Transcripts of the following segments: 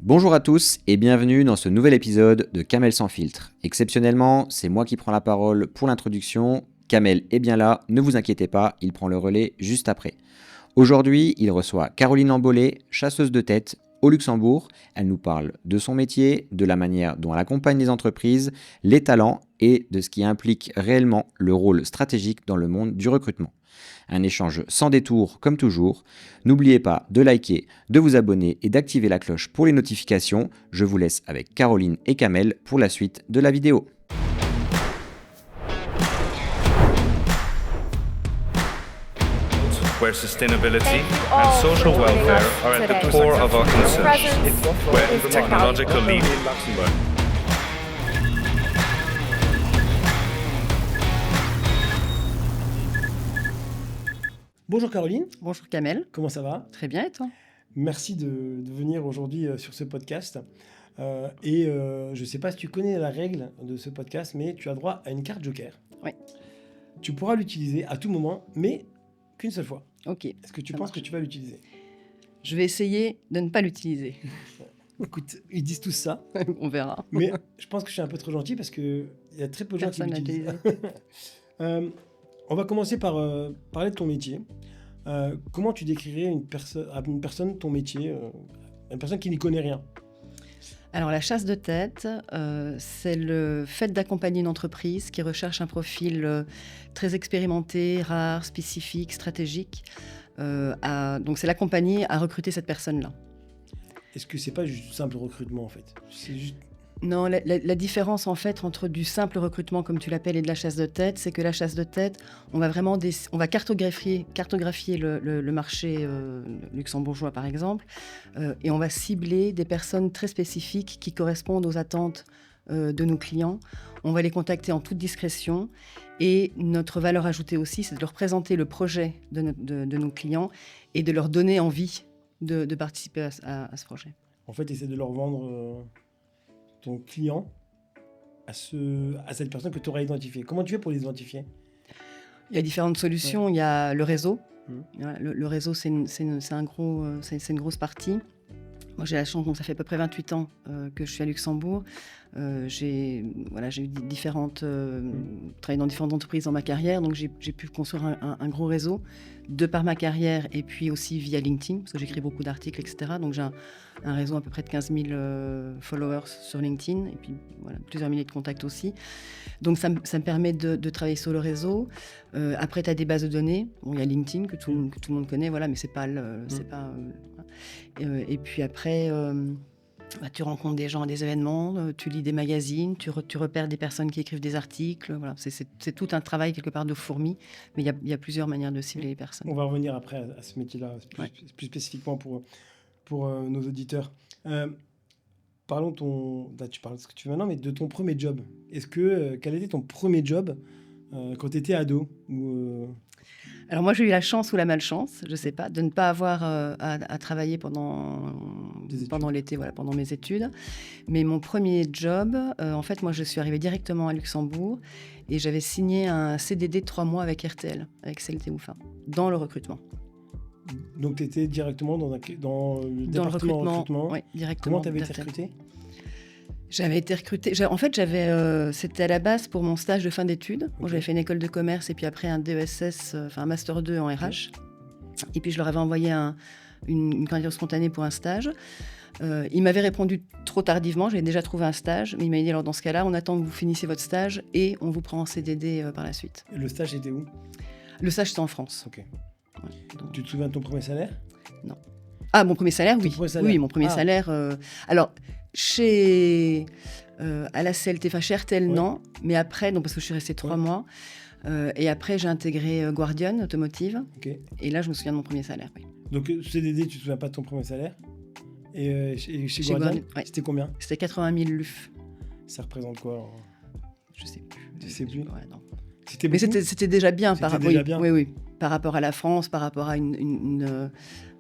Bonjour à tous et bienvenue dans ce nouvel épisode de Kamel sans filtre. Exceptionnellement, c'est moi qui prends la parole pour l'introduction. Kamel est bien là, ne vous inquiétez pas, il prend le relais juste après. Aujourd'hui, il reçoit Caroline Ambolé, chasseuse de tête au Luxembourg. Elle nous parle de son métier, de la manière dont elle accompagne les entreprises, les talents et de ce qui implique réellement le rôle stratégique dans le monde du recrutement. Un échange sans détour comme toujours. N'oubliez pas de liker, de vous abonner et d'activer la cloche pour les notifications. Je vous laisse avec Caroline et Kamel pour la suite de la vidéo. Where sustainability and social welfare are at the core of our concerns, where technological leading in Luxembourg. Bonjour Caroline. Bonjour Kamel. Comment ça va? Très bien, et toi? Merci de venir aujourd'hui sur ce podcast. Je ne sais pas si tu connais la règle de ce podcast, mais tu as droit à une carte joker. Oui. Tu pourras l'utiliser à tout moment, mais qu'une seule fois. Ok. Est-ce que tu penses que tu vas l'utiliser? Je vais essayer de ne pas l'utiliser. Écoute, ils disent tous ça, On verra. mais je pense que je suis un peu trop gentil parce qu'il y a très peu de gens qui Personne n'a l'utilisent. utilisé. On va commencer par parler de ton métier. Comment tu décrirais à une personne ton métier, une personne qui n'y connaît rien? Alors, la chasse de tête, c'est le fait d'accompagner une entreprise qui recherche un profil très expérimenté, rare, spécifique, stratégique. Donc, c'est l'accompagner à recruter cette personne-là. Est-ce que c'est pas juste simple recrutement en fait? C'est juste... Non, la différence en fait entre du simple recrutement comme tu l'appelles et de la chasse de tête, c'est que la chasse de tête, on va vraiment on va cartographier le marché luxembourgeois par exemple, et on va cibler des personnes très spécifiques qui correspondent aux attentes de nos clients. On va les contacter en toute discrétion et notre valeur ajoutée aussi, c'est de leur présenter le projet de nos clients et de leur donner envie de participer à ce projet. En fait, essaie de leur vendre ton client à cette personne que tu auras identifiée. Comment tu fais pour les identifier? Il y a différentes solutions. Ouais. Il y a le réseau. Mmh. Le réseau, c'est une grosse partie. Moi, j'ai la chance, donc ça fait à peu près 28 ans que je suis à Luxembourg. J'ai eu travaillé dans différentes entreprises dans ma carrière, donc j'ai pu construire un gros réseau de par ma carrière et puis aussi via LinkedIn, parce que j'écris beaucoup d'articles, etc. Donc j'ai un réseau à peu près de 15 000 followers sur LinkedIn et puis voilà, plusieurs milliers de contacts aussi. Donc ça me permet de travailler sur le réseau. Après, tu as des bases de données. Bon, il y a LinkedIn que tout le monde connaît, voilà, mais c'est pas et puis après, tu rencontres des gens à des événements, tu lis des magazines, tu repères des personnes qui écrivent des articles. Voilà, c'est tout un travail quelque part de fourmi, mais il y a plusieurs manières de cibler les personnes. On va revenir après à ce métier-là, plus spécifiquement pour nos auditeurs. Parlons tu parles de ce que tu fais maintenant, mais de ton premier job. Quel était ton premier job quand tu étais ado Alors moi, j'ai eu la chance ou la malchance, je ne sais pas, de ne pas avoir à travailler pendant l'été, voilà, pendant mes études. Mais mon premier job, en fait, moi, je suis arrivée directement à Luxembourg et j'avais signé un CDD de 3 mois avec RTL, avec CLT Moufin, dans le recrutement. Donc, tu étais directement dans le département recrutement. Oui, directement. Comment tu avais été recrutée? J'avais été recrutée. C'était à la base pour mon stage de fin d'études. Okay. Bon, j'avais fait une école de commerce et puis après un DESS, un master 2 en RH. Et puis je leur avais envoyé une candidature spontanée pour un stage. Ils m'avaient répondu trop tardivement. J'avais déjà trouvé un stage, mais ils m'avaient dit alors dans ce cas-là, on attend que vous finissiez votre stage et on vous prend en CDD par la suite. Et le stage était où? Le stage était en France. Ok. Ouais, donc... Tu te souviens de ton premier salaire? Non. Ah, mon premier salaire, oui. Oui, mon premier salaire. Alors. À la CLT, chez RTL, non, mais après, parce que je suis restée 3 mois, et après j'ai intégré Guardian Automotive, okay. Et là je me souviens de mon premier salaire. Oui. Donc CDD, tu te souviens pas de ton premier salaire? Et chez Guardian, c'était combien? C'était 80 000 LUF. Ça représente quoi? Je sais plus. Tu sais plus? Ouais, non. Mais c'était déjà bien. Bien. Oui. Par rapport à la France, par rapport à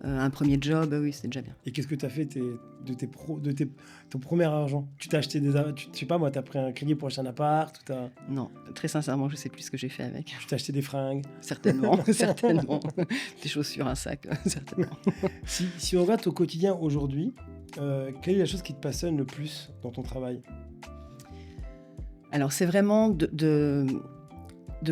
un premier job, oui, c'était déjà bien. Et qu'est-ce que tu as fait ton premier argent? Tu t'as acheté je sais pas moi, tu as pris un crédit pour acheter un appart? Non, très sincèrement, je sais plus ce que j'ai fait avec. Tu t'as acheté des fringues? Certainement. Des chaussures, un sac, certainement. Si on regarde au quotidien aujourd'hui, quelle est la chose qui te passionne le plus dans ton travail ? Alors, c'est vraiment de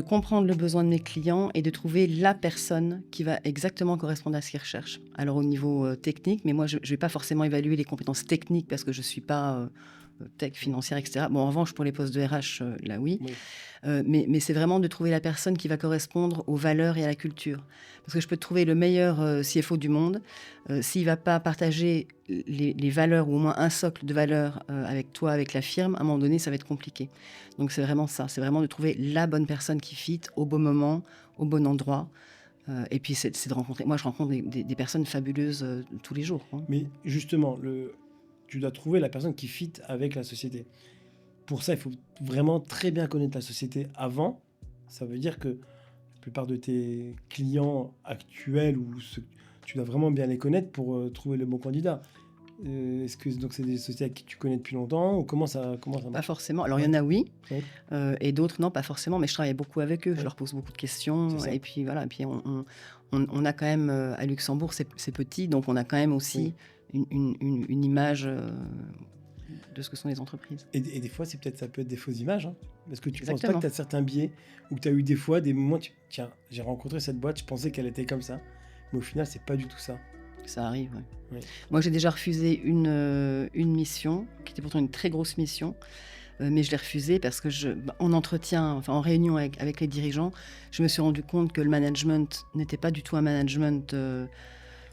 comprendre le besoin de mes clients et de trouver la personne qui va exactement correspondre à ce qu'ils recherchent. Alors, au niveau technique, mais moi, je ne vais pas forcément évaluer les compétences techniques parce que je ne suis pas tech, financière, etc. Bon, en revanche, pour les postes de RH, là, oui. Mais c'est vraiment de trouver la personne qui va correspondre aux valeurs et à la culture. Parce que je peux trouver le meilleur CFO du monde. S'il ne va pas partager les valeurs, ou au moins un socle de valeurs avec toi, avec la firme, à un moment donné, ça va être compliqué. Donc, c'est vraiment ça. C'est vraiment de trouver la bonne personne qui fit au bon moment, au bon endroit. Et puis, c'est de rencontrer... Moi, je rencontre des personnes fabuleuses tous les jours, hein. Mais justement, tu dois trouver la personne qui fit avec la société. Pour ça, il faut vraiment très bien connaître la société avant. Ça veut dire que la plupart de tes clients actuels, tu dois vraiment bien les connaître pour trouver le bon candidat. Est-ce que donc, c'est des sociétés qui tu connais depuis longtemps ou comment ça marche ? Pas forcément. Alors, il y en a, oui. Ouais. Et d'autres, non, pas forcément. Mais je travaille beaucoup avec eux. Ouais. Je leur pose beaucoup de questions. Et puis, voilà. Et puis, on a quand même, à Luxembourg, c'est petit. Donc, on a quand même aussi une image de ce que sont les entreprises. Et des fois, ça peut être des fausses images. Hein, parce que tu ne penses pas que tu as certains biais ou que tu as eu des fois des moments, tiens, j'ai rencontré cette boîte, je pensais qu'elle était comme ça. Mais au final, c'est pas du tout ça. Ça arrive, oui. Moi, j'ai déjà refusé une mission, qui était pourtant une très grosse mission, mais je l'ai refusée parce que en entretien, enfin en réunion avec les dirigeants, je me suis rendu compte que le management n'était pas du tout un management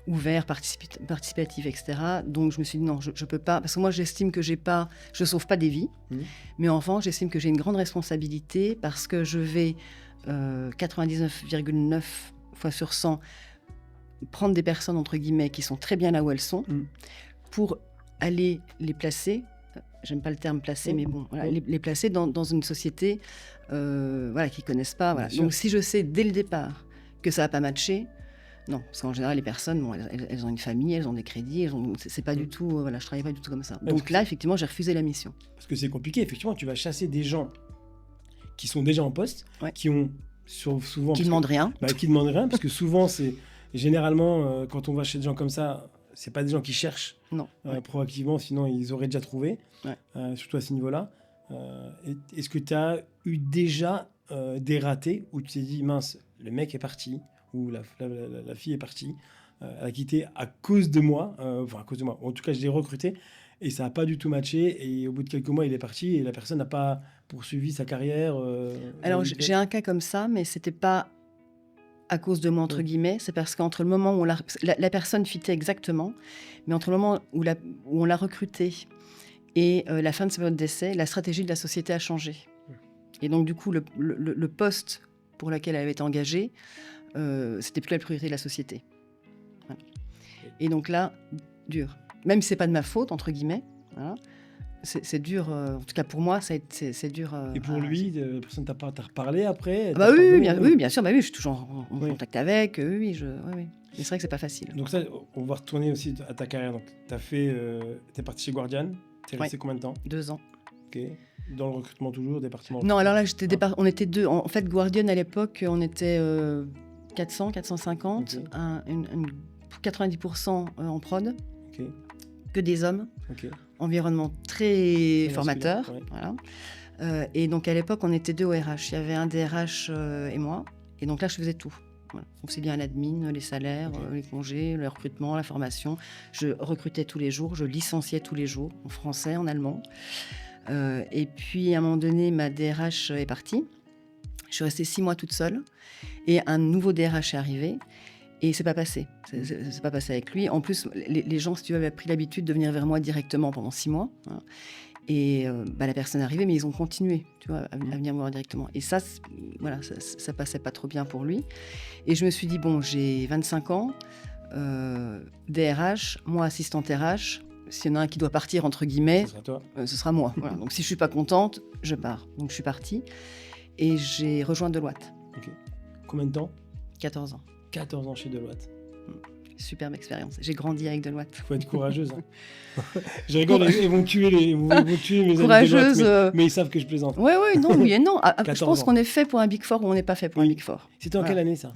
ouvert, participatif, etc. Donc, je me suis dit non, je ne peux pas, parce que moi, j'estime que je ne sauve pas des vies, mais en revanche, j'estime que j'ai une grande responsabilité parce que je vais 99,9 fois sur 100 prendre des personnes, entre guillemets, qui sont très bien là où elles sont, pour aller les placer, j'aime pas le terme placer, mais bon, voilà, les placer dans une société qui ne connaissent pas. Voilà. Donc, si je sais dès le départ que ça va pas matcher, non, parce qu'en général, les personnes, bon, elles ont une famille, elles ont des crédits, c'est pas du tout, voilà, je travaille pas du tout comme ça. Donc là, effectivement, j'ai refusé la mission. Parce que c'est compliqué, effectivement, tu vas chasser des gens qui sont déjà en poste, qui ont souvent... Qui demandent rien. Qui demandent rien, parce que souvent, c'est... Généralement, quand on va chez des gens comme ça, c'est pas des gens qui cherchent proactivement, sinon ils auraient déjà trouvé, surtout à ce niveau-là. Est-ce que tu as eu déjà des ratés où tu t'es dit, mince, le mec est parti, ou la fille est partie, elle a quitté à cause de moi, à cause de moi, en tout cas je l'ai recruté, et ça n'a pas du tout matché, et au bout de quelques mois il est parti, et la personne n'a pas poursuivi sa carrière. Alors j'ai un cas comme ça, mais c'était pas à cause de moi, entre guillemets, c'est parce qu'entre le moment où la personne fitait exactement, mais entre le moment où on l'a recruté et la fin de sa période d'essai, la stratégie de la société a changé. Et donc, du coup, le poste pour lequel elle avait été engagée, c'était plus la priorité de la société. Voilà. Et donc là, dur. Même si c'est pas de ma faute, entre guillemets, voilà, c'est dur, en tout cas pour moi, c'est dur. Et pour lui, la personne t'a reparlé après oui, bien sûr, je suis toujours en contact avec, oui. Mais c'est vrai que c'est pas facile. Donc ça, on va retourner aussi à ta carrière. Donc t'es parti chez Guardian, t'es resté combien de temps ? 2 ans. Ok. Dans le recrutement toujours, département ? Non, alors là, on était 2. En fait, Guardian à l'époque, on était 400, 450, 90% en prod. Ok. Que des hommes, environnement très formateur. Voilà. Et donc à l'époque, on était 2 au RH. Il y avait un DRH et moi. Et donc là, je faisais tout. Voilà. Donc c'est bien l'admin, les salaires, les congés, le recrutement, la formation. Je recrutais tous les jours, je licenciais tous les jours, en français, en allemand. Et puis à un moment donné, ma DRH est partie. Je suis restée 6 mois toute seule. Et un nouveau DRH est arrivé. Et c'est pas passé. C'est pas passé avec lui. En plus, les gens, si tu veux, avaient pris l'habitude de venir vers moi directement pendant 6 mois. Hein. Et la personne est arrivée, mais ils ont continué, tu vois, à venir me voir directement. Et ça passait pas trop bien pour lui. Et je me suis dit, bon, j'ai 25 ans, DRH, moi assistante RH. S'il y en a un qui doit partir, entre guillemets, ce sera moi. Voilà. Donc si je suis pas contente, je pars. Donc je suis partie. Et j'ai rejoint Deloitte. Ok. Combien de temps ? 14 ans. 14 ans chez Deloitte. Superbe expérience. J'ai grandi avec Deloitte. Il faut être courageuse. Je rigole, ils vont tuer mes amis courageuse, Deloitte, mais ils savent que je plaisante. Oui, non, oui et non. Je pense qu'on est fait pour un Big Four ou on n'est pas fait pour un Big Four. C'était en quelle année, ça ?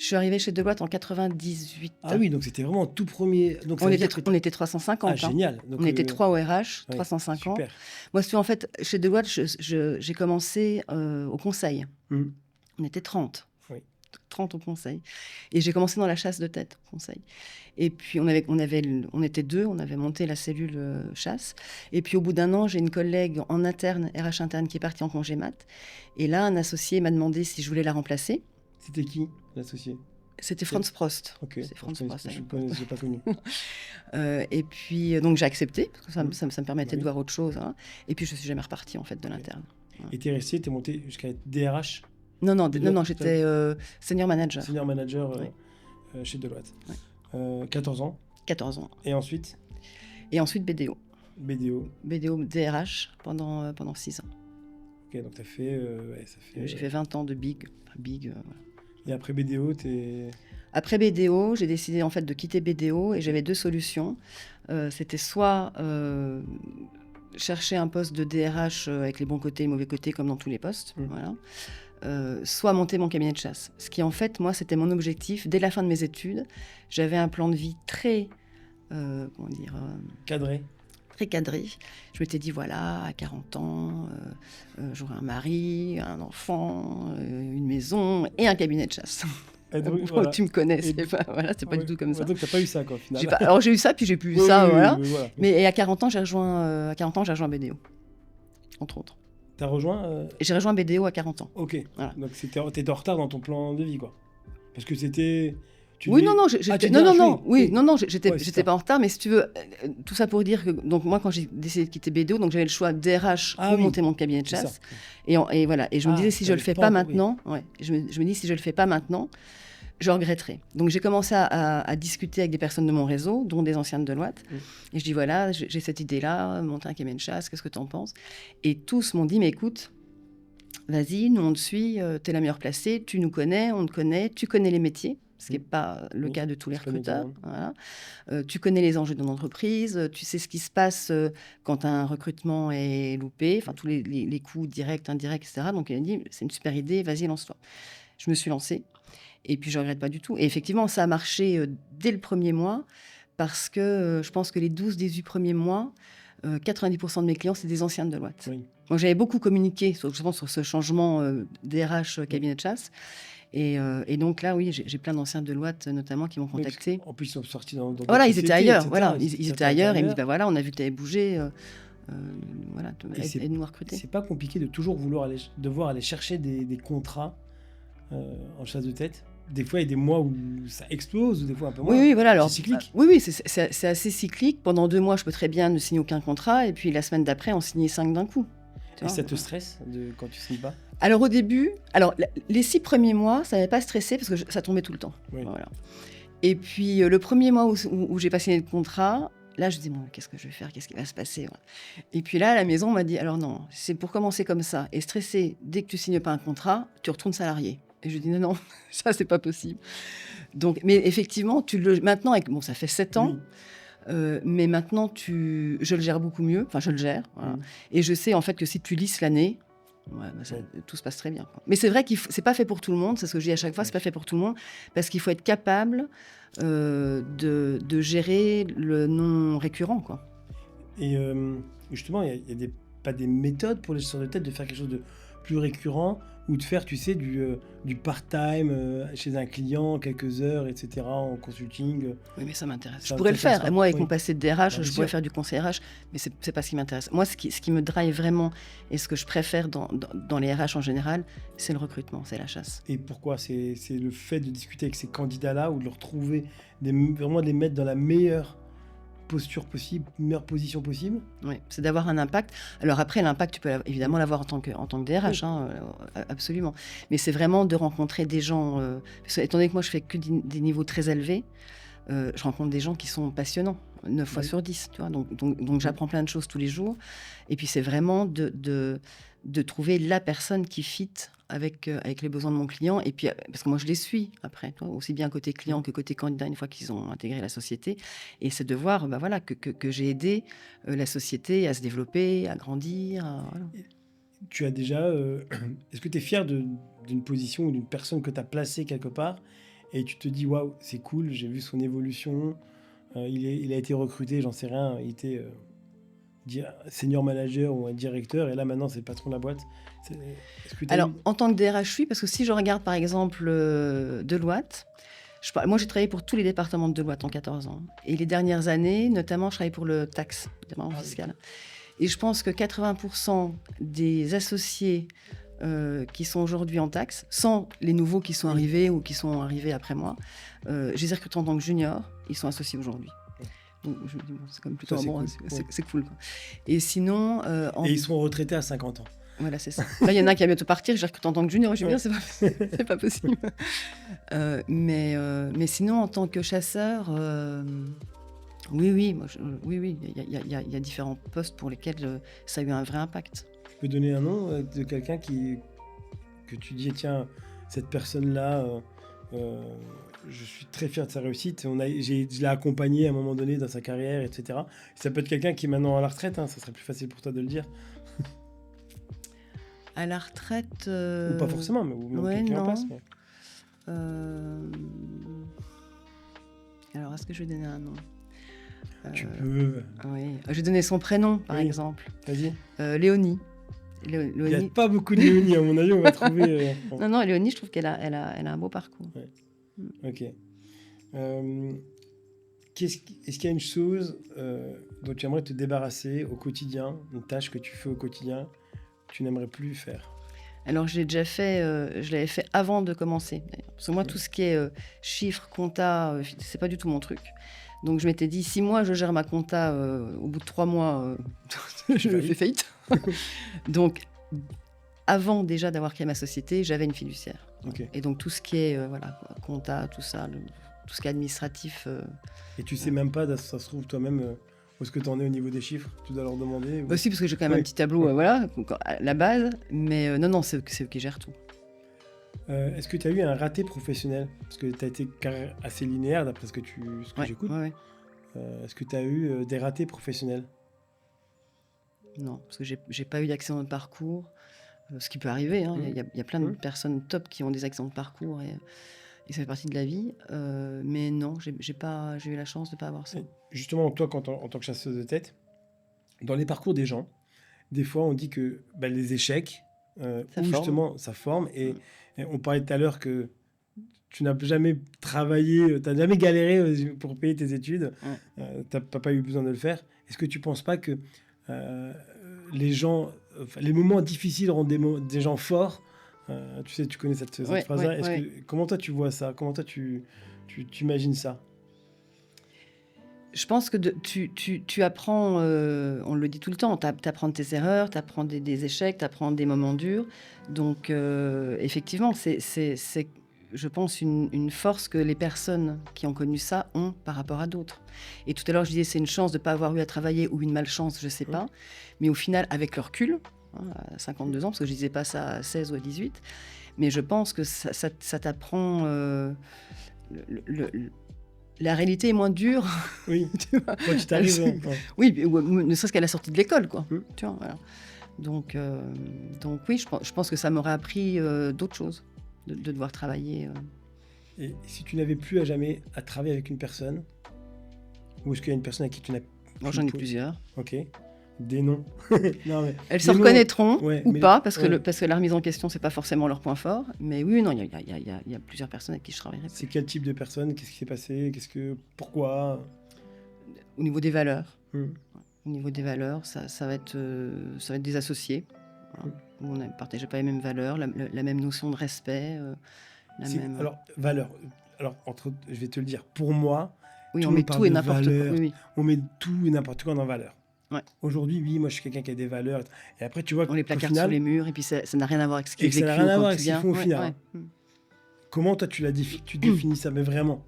Je suis arrivée chez Deloitte en 98. Ah oui, donc c'était vraiment tout premier. Donc, ça On veut était, dire que on était 350. Ah, génial. Donc, On était 3 au RH, ouais, 350. super. Moi, en fait, chez Deloitte, j'ai commencé au conseil. Mhm. On était 30. Oui. 30 au conseil. Et j'ai commencé dans la chasse de tête au conseil. Et puis, on était 2, on avait monté la cellule chasse. Et puis, au bout d'un an, j'ai une collègue en interne, RH interne, qui est partie en congé mat. Et là, un associé m'a demandé si je voulais la remplacer. C'était qui, l'associé? C'était Franz Prost. Ok. C'est Franz Prost. Je n'ai pas connu. Et puis, donc j'ai accepté, parce que ça me permettait Oui. de voir autre chose. Hein. Et puis, je ne suis jamais repartie, en fait, de l'interne. Et tu es resté, tu es monté jusqu'à être DRH, Non, j'étais senior manager. senior manager Oui. chez Deloitte. Ouais. 14 ans. 14 ans. Et ensuite, Et ensuite, BDO. BDO. BDO DRH pendant 6 ans. Ok, donc tu as fait. Ouais, ça fait J'ai fait 20 ans de Big. Voilà. Et après BDO, tu es. Après BDO, j'ai décidé en fait de quitter BDO et j'avais 2 solutions. C'était soit chercher un poste de DRH avec les bons côtés et les mauvais côtés comme dans tous les postes, voilà. Soit monter mon cabinet de chasse. Ce qui en fait, moi, c'était mon objectif. Dès la fin de mes études, j'avais un plan de vie très, Cadré. très cadré. Je m'étais dit, voilà, à 40 ans, j'aurai un mari, un enfant, une maison et un cabinet de chasse. Et donc, Bon, voilà. tu me connais, Et c'est pas du tout comme ça. Donc tu n'as pas eu ça, quoi, au final. Alors j'ai eu ça, puis j'ai plus eu Oui, ça, oui, voilà. oui, voilà. Mais et à 40 ans, j'ai rejoint BDO, entre autres. Tu as rejoint. Et j'ai rejoint BDO à 40 ans. Ok. Voilà. Donc tu étais en retard dans ton plan de vie, quoi. Parce que c'était. Oui, non, j'étais Ouais, c'est j'étais ça. pas en retard, mais si tu veux, tout ça pour dire que donc moi quand j'ai décidé de quitter BDO, donc j'avais le choix DRH Ah ou oui, monter mon cabinet de c'est ça. chasse, et voilà, et je me Ah, disais si je le t'avais fais pas pas encore, oui. maintenant, je me dis si je le fais pas maintenant, je regretterai. Donc j'ai commencé à discuter avec des personnes de mon réseau, dont des anciens de Deloitte, et je dis voilà, j'ai cette idée-là, monter un cabinet de chasse, qu'est-ce que tu en penses? Et tous m'ont dit mais écoute, vas-y, nous on te suit, t'es la meilleure placée, tu nous connais, on te connaît, tu connais les métiers. Ce qui n'est pas le Oui, cas de tous les je connais recruteurs. tout Voilà. Tu connais les enjeux de ton entreprise, tu sais ce qui se passe quand un recrutement est loupé, enfin tous les coûts directs, indirects, etc. Donc il a dit, c'est une super idée, vas-y, lance-toi. Je me suis lancée et puis je ne regrette pas du tout. Et effectivement, ça a marché dès le premier mois parce que je pense que les 12-18 premiers mois, 90% de mes clients, c'est des anciens de Deloitte. Oui. Moi, j'avais beaucoup communiqué sur ce changement DRH cabinet de chasse. Et donc là, oui, j'ai plein d'anciens de Deloitte, notamment, qui m'ont contacté. Donc, en plus, ils sont sortis dans. Voilà, ils étaient ailleurs. etc. Voilà, ils étaient ailleurs. Et ils me disent, bah, bah voilà, on a vu que tu avais bougé. Voilà, Et c'est- aide-nous à recruter. c'est pas compliqué de toujours devoir aller chercher des contrats en chasse de tête. Des fois, il y a des mois où ça explose, ou des fois un peu moins. Oui, voilà. Alors, C'est cyclique. Oui, c'est assez cyclique. Pendant 2 mois, je peux très bien ne signer aucun contrat. Et puis la semaine d'après, en signer 5 d'un coup. Tu Et vois, ça te stresse quand tu signes pas? Alors au début, les 6 premiers mois, ça m'avait pas stressé parce que ça tombait tout le temps. Oui. Voilà. Et puis le premier mois où j'ai pas signé le contrat, là je me dis bon, qu'est-ce que je vais faire, qu'est-ce qui va se passer, voilà. Et puis là à la maison on m'a dit alors non, c'est pour commencer comme ça et stressé dès que tu signes pas un contrat, tu retournes salarié. Et je dis non, ça c'est pas possible. Donc mais effectivement maintenant bon ça fait 7 ans. Mais maintenant, je le gère beaucoup mieux. Enfin, je le gère. Voilà. Et je sais en fait que si tu lisses l'année, tout se passe très bien, quoi. Mais c'est vrai que c'est pas fait pour tout le monde. C'est ce que je dis à chaque fois. C'est pas fait pour tout le monde parce qu'il faut être capable de gérer le non récurrent, quoi. Et justement, il y a pas des méthodes pour les chasseurs de tête de faire quelque chose de plus récurrent ou de faire, tu sais, du part-time chez un client, quelques heures, etc., en consulting. Oui, mais ça m'intéresse. Ça Je pourrais le faire. t'intéressera. Et moi, avec Oui. mon passé de DRH, Bah, je bien pourrais sûr. faire du conseil RH, mais c'est pas ce qui m'intéresse. Moi, ce qui me drive vraiment et ce que je préfère dans les RH en général, c'est le recrutement, c'est la chasse. Et pourquoi? C'est le fait de discuter avec ces candidats-là ou de leur trouver, vraiment de les mettre dans la meilleure posture possible, meilleure position possible. Oui, c'est d'avoir un impact. Alors après, l'impact, tu peux évidemment l'avoir en tant que DRH, hein, absolument. Mais c'est vraiment de rencontrer des gens. Parce que, étant donné que moi, je fais que des niveaux très élevés, je rencontre des gens qui sont passionnants, 9 fois Oui. sur 10. Tu vois, donc j'apprends plein de choses tous les jours. Et puis c'est vraiment de trouver la personne qui fit avec les besoins de mon client. Et puis, parce que moi, je les suis après, tu vois, aussi bien côté client que côté candidat, une fois qu'ils ont intégré la société. Et c'est de voir voilà, que j'ai aidé la société à se développer, à grandir. Voilà. Tu as déjà... Est-ce que tu es fier d'une position ou d'une personne que tu as placée quelque part et tu te dis waouh, c'est cool, j'ai vu son évolution, il a été recruté, j'en sais rien, il était senior manager ou un directeur, et là maintenant c'est le patron de la boîte. Est-ce que Alors, en tant que DRH, oui, parce que si je regarde par exemple Deloitte, moi j'ai travaillé pour tous les départements de Deloitte en 14 ans. Et les dernières années, notamment, je travaillais pour le taxe, le département fiscal. Et je pense que 80% des associés qui sont aujourd'hui en taxe, sans les nouveaux qui sont arrivés ou qui sont arrivés après moi, je les ai recrutés en tant que junior, ils sont associés aujourd'hui. Donc, je me dis, bon, c'est quand même plutôt cool. C'est cool. Quoi. Et sinon... Et ils sont retraités à 50 ans. Voilà, c'est ça. Là, il y en a un qui va bientôt partir, je l'ai recruté en tant que junior, je me dis, c'est pas possible. Mais sinon, en tant que chasseur, oui, il y a différents postes pour lesquels ça a eu un vrai impact. Tu peux donner un nom de quelqu'un que tu dis, tiens, cette personne-là, je suis très fier de sa réussite, je l'ai accompagné à un moment donné dans sa carrière, etc. Ça peut être quelqu'un qui est maintenant à la retraite, ça serait plus facile pour toi de le dire. À la retraite... Ou pas forcément, mais quelqu'un en place. Mais... Alors, est-ce que je vais donner un nom Tu peux. Oui. Je vais donner son prénom, par exemple. Vas-y. Léonie. Il n'y a pas beaucoup de Léonie, à mon avis, on va trouver... Non, Léonie, je trouve qu'elle a un beau parcours. Ouais. Ok. Est-ce qu'il y a une chose dont tu aimerais te débarrasser au quotidien, une tâche que tu fais au quotidien, que tu n'aimerais plus faire? Alors, je l'avais fait avant de commencer. Parce que moi, tout ce qui est chiffres, compta, c'est pas du tout mon truc. Donc, je m'étais dit, si moi, je gère ma compta, au bout de 3 mois, je fais faillite. Donc, avant déjà d'avoir créé ma société, j'avais une fiduciaire. Okay. Et donc, tout ce qui est compta, tout ça, tout ce qui est administratif... Et tu sais même pas, ça se trouve toi-même... Où est-ce que tu en es au niveau des chiffres? Tu dois leur demander ou... Si, parce que j'ai quand même un petit tableau, à la base. Mais non, c'est eux qui gèrent tout. Est-ce que tu as eu un raté professionnel? Parce que tu as été assez linéaire, d'après ce que j'écoute. Ouais. Est-ce que tu as eu des ratés professionnels? Non, parce que j'ai pas eu d'accident de parcours. Ce qui peut arriver, hein. Il y a plein de personnes top qui ont des accidents de parcours et ça fait partie de la vie. Mais non, j'ai eu la chance de ne pas avoir ça. Justement, toi, en tant que chasseuse de tête, dans les parcours des gens, des fois, on dit que les échecs, justement, ça forme. Et on parlait tout à l'heure que tu n'as jamais travaillé, tu n'as jamais galéré pour payer tes études. Tu n'as pas eu besoin de le faire. Est-ce que tu ne penses pas que les moments difficiles rendent des gens forts? Tu sais, tu connais cette phrase-là. Comment toi, tu vois ça? Comment toi, tu imagines ça? Je pense que tu apprends, on le dit tout le temps, tu apprends de tes erreurs, tu apprends des échecs, tu apprends des moments durs. Donc, effectivement, c'est, je pense, une force que les personnes qui ont connu ça ont par rapport à d'autres. Et tout à l'heure, je disais, c'est une chance de ne pas avoir eu à travailler ou une malchance, je ne sais pas. Mais au final, avec le recul, à 52 ans, parce que je ne disais pas ça à 16 ou à 18, mais je pense que ça t'apprend... la réalité est moins dure. Oui, quand tu t'arrives. Oui, ne serait-ce qu'à la sortie de l'école, quoi. Tu vois, voilà. Donc oui, je pense que ça m'aurait appris d'autres choses, de devoir travailler. Et si tu n'avais plus à jamais à travailler avec une personne, ou est-ce qu'il y a une personne avec qui tu n'as... J'en ai plusieurs. Ok. Des noms. Non, mais elles se reconnaîtront ou pas, parce que la remise en question, c'est pas forcément leur point fort. Mais oui, non, il y a plusieurs personnes avec qui je travaillerai. C'est quel type de personne? Qu'est-ce qui s'est passé? Pourquoi? Au niveau des valeurs. Au niveau des valeurs, ça va être des associés. Voilà. On ne partageait pas les mêmes valeurs, la même notion de respect. Même... Alors, valeurs. Alors, je vais te le dire. Pour moi, oui, on met tout et n'importe quoi. Oui. On met tout et n'importe quoi dans valeurs. Ouais. Aujourd'hui, oui, moi je suis quelqu'un qui a des valeurs. Et après, tu vois, on les placarde sur les murs et puis ça n'a rien à voir avec ce qu'ils vécu. Ça n'a rien à voir avec ce qu'ils font au final. Comment toi tu définis ça, mais vraiment?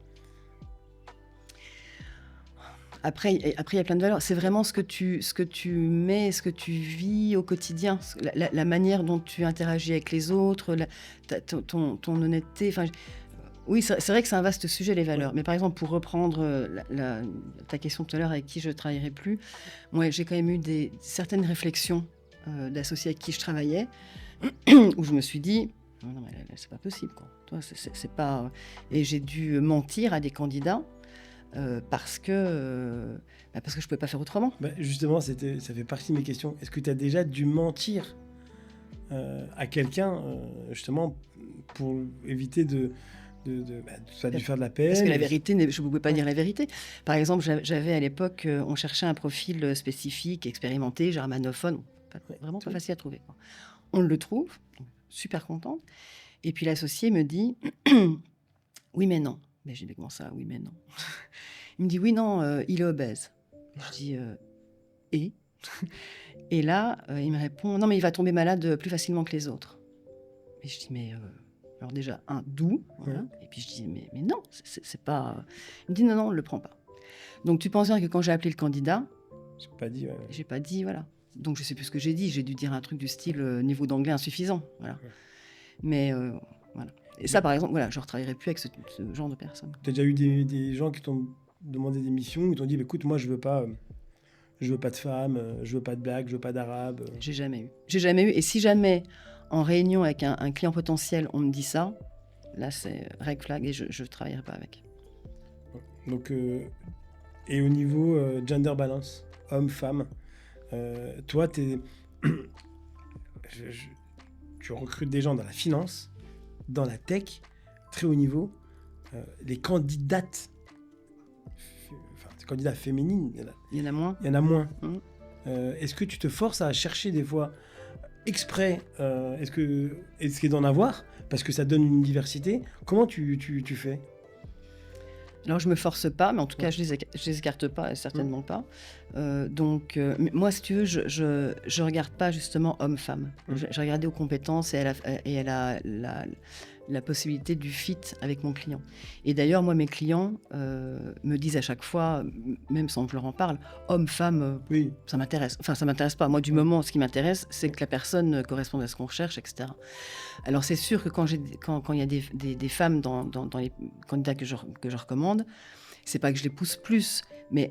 Après, il y a plein de valeurs. C'est vraiment ce que tu mets, ce que tu vis au quotidien, la manière dont tu interagis avec les autres, ton honnêteté. Enfin, oui, c'est vrai que c'est un vaste sujet, les valeurs. Mais par exemple, pour reprendre ta question tout à l'heure, avec qui je ne travaillerai plus, moi, j'ai quand même eu certaines réflexions d'associés avec qui je travaillais, où je me suis dit, Non, mais c'est pas possible, quoi. Toi, c'est pas... Et j'ai dû mentir à des candidats parce que je pouvais pas faire autrement. Justement, ça fait partie de mes questions. Est-ce que tu as déjà dû mentir à quelqu'un, justement, pour éviter ça a dû faire de la peine? Parce que la vérité, je ne pouvais pas dire la vérité. Par exemple, j'avais à l'époque, on cherchait un profil spécifique, expérimenté, germanophone, vraiment pas facile à trouver, quoi. On le trouve, super contente. Et puis l'associé me dit oui, mais non. Mais j'ai dit comment ça, oui, mais non. Il me dit oui, non, il est obèse. Je dis et Et là, il me répond non, mais il va tomber malade plus facilement que les autres. Et je dis mais alors déjà d'où, voilà. Et puis je dis mais non, c'est pas. Il me dit non, on le prend pas. Donc tu penses bien que quand j'ai appelé le candidat, j'ai pas dit voilà. Donc je sais plus ce que j'ai dit. J'ai dû dire un truc du style niveau d'anglais insuffisant, voilà. Ouais. Mais voilà. Et ça, par exemple, voilà, je ne retravaillerai plus avec ce genre de personnes. Tu as déjà eu des gens qui t'ont demandé des missions, qui t'ont dit écoute, moi je veux pas de femmes, je veux pas de blagues, je veux pas d'arabes. J'ai jamais eu. Et si jamais en réunion avec un client potentiel, on me dit ça, là c'est red flag et je ne travaillerai pas avec. Donc, et au niveau gender balance, homme-femme, toi, tu recrutes des gens dans la finance, dans la tech, très haut niveau. Les candidates, candidats féminines, il y en a moins. Est-ce que tu te forces à chercher des fois exprès est-ce qu'il d'en avoir parce que ça donne une diversité? Comment tu fais? Alors, je me force pas, mais en tout cas, je les écarte pas, certainement pas. Donc, moi, si tu veux, je regarde pas justement homme-femme. Je regardais aux compétences et à la possibilité du fit avec mon client. Et d'ailleurs, moi, mes clients me disent à chaque fois, même sans que je leur en parle, homme-femme, oui. Ça m'intéresse. Enfin, ça m'intéresse pas. Moi, du moment, ce qui m'intéresse, c'est que la personne corresponde à ce qu'on recherche, etc. Alors, c'est sûr que quand il y a des femmes dans les candidats que je recommande, c'est pas que je les pousse plus, mais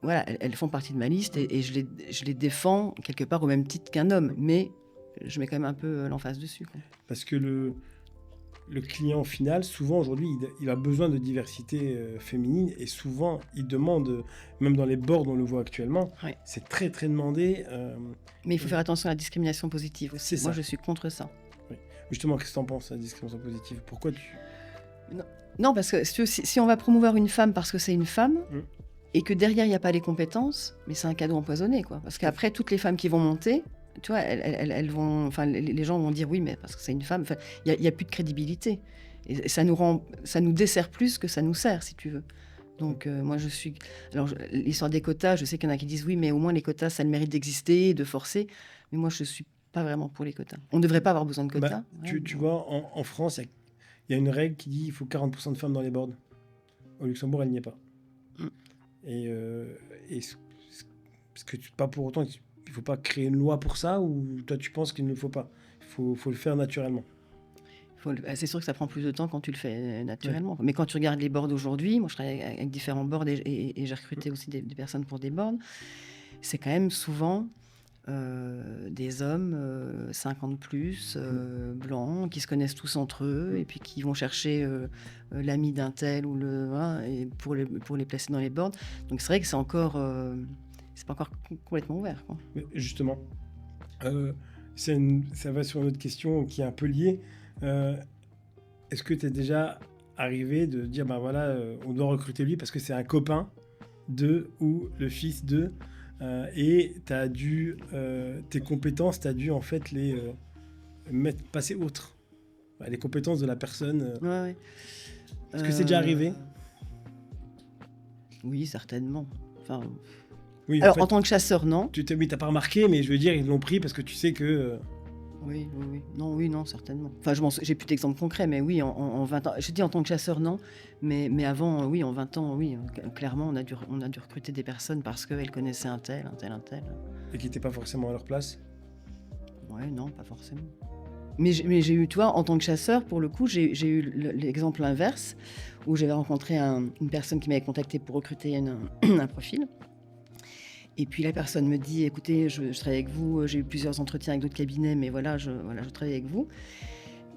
voilà, elles font partie de ma liste et je les défends quelque part au même titre qu'un homme, mais je mets quand même un peu l'emphase dessus, quoi. Parce que le client final, souvent aujourd'hui, il a besoin de diversité féminine et souvent il demande, même dans les boards on le voit actuellement, ouais. C'est très très demandé. Mais il faut faire attention à la discrimination positive aussi. Moi je suis contre ça. Oui. Justement, qu'est-ce que tu en penses, la discrimination positive? Pourquoi tu... Non, parce que si on va promouvoir une femme parce que c'est une femme, et que derrière il n'y a pas les compétences, mais c'est un cadeau empoisonné, quoi. Parce qu'après, toutes les femmes qui vont monter, tu vois, elles vont, enfin, les gens vont dire oui, mais parce que c'est une femme. Enfin, il y a plus de crédibilité. Et ça nous dessert plus que ça nous sert, si tu veux. Donc moi je suis. Alors l'histoire des quotas, je sais qu'il y en a qui disent oui, mais au moins les quotas, ça a le mérite d'exister, de forcer. Mais moi je suis pas vraiment pour les quotas. On ne devrait pas avoir besoin de quotas. Tu vois, en France, il y a une règle qui dit il faut 40% de femmes dans les boards. Au Luxembourg, elle n'y est pas. Et parce que pas pour autant. Il ne faut pas créer une loi pour ça, ou toi tu penses qu'il ne faut pas? Il faut le faire naturellement. C'est sûr que ça prend plus de temps quand tu le fais naturellement. Ouais. Mais quand tu regardes les boards aujourd'hui, moi je travaille avec différents boards et j'ai recruté aussi des personnes pour des boards, c'est quand même souvent des hommes 50 plus, blancs, qui se connaissent tous entre eux et puis qui vont chercher l'ami d'un tel ou et pour les placer dans les boards. Donc c'est vrai que c'est pas encore complètement ouvert, quoi. Mais justement, ça va sur une autre question qui est un peu liée. Est-ce que tu es déjà arrivé de dire, ben voilà, on doit recruter lui parce que c'est un copain de ou le fils de, et tu as dû, tes compétences, tu as dû en fait les passer outre, les compétences de la personne. Ouais. Est-ce que c'est déjà arrivé? Oui, certainement. Enfin... Oui, alors, en tant que chasseur, non. Tu t'as pas remarqué, mais je veux dire, ils l'ont pris parce que tu sais que... Oui. Non, certainement. Enfin, j'ai plus d'exemples concrets, mais oui, en 20 ans... Je dis en tant que chasseur, non. Mais avant, oui, en 20 ans, oui. Clairement, on a dû recruter des personnes parce qu'elles connaissaient un tel. Et qui n'étaient pas forcément à leur place? Ouais, non, pas forcément. Mais j'ai eu, toi, en tant que chasseur, pour le coup, j'ai eu l'exemple inverse, où j'avais rencontré une personne qui m'avait contacté pour recruter un profil. Et puis la personne me dit, écoutez, je travaille avec vous, j'ai eu plusieurs entretiens avec d'autres cabinets, mais voilà, je travaille avec vous.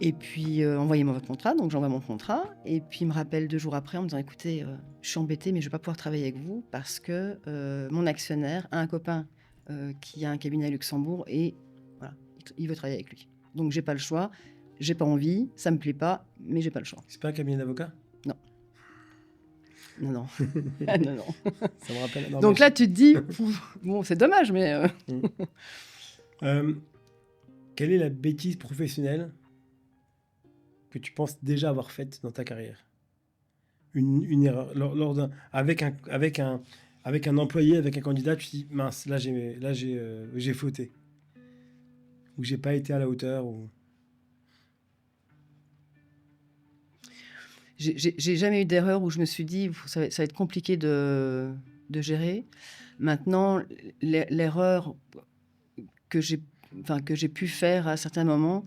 Et puis, envoyez-moi votre contrat. Donc, j'envoie mon contrat. Et puis, il me rappelle 2 jours après en me disant, écoutez, je suis embêtée, mais je ne vais pas pouvoir travailler avec vous parce que mon actionnaire a un copain qui a un cabinet à Luxembourg et voilà, il veut travailler avec lui. Donc, j'ai pas le choix. J'ai pas envie, ça me plaît pas, mais j'ai pas le choix. C'est pas un cabinet d'avocat? Non. Non, non. Ah, non, non. Ça me rappelle. Non, Donc mais là, tu te dis, bon, c'est dommage, mais... quelle est la bêtise professionnelle que tu penses déjà avoir faite dans ta carrière? Une erreur. Avec un employé, avec un candidat, tu te dis, mince, là j'ai fauté. Ou j'ai pas été à la hauteur. Ou... J'ai jamais eu d'erreur où je me suis dit, ça va être compliqué de gérer. Maintenant, l'erreur que j'ai pu faire à certains moments,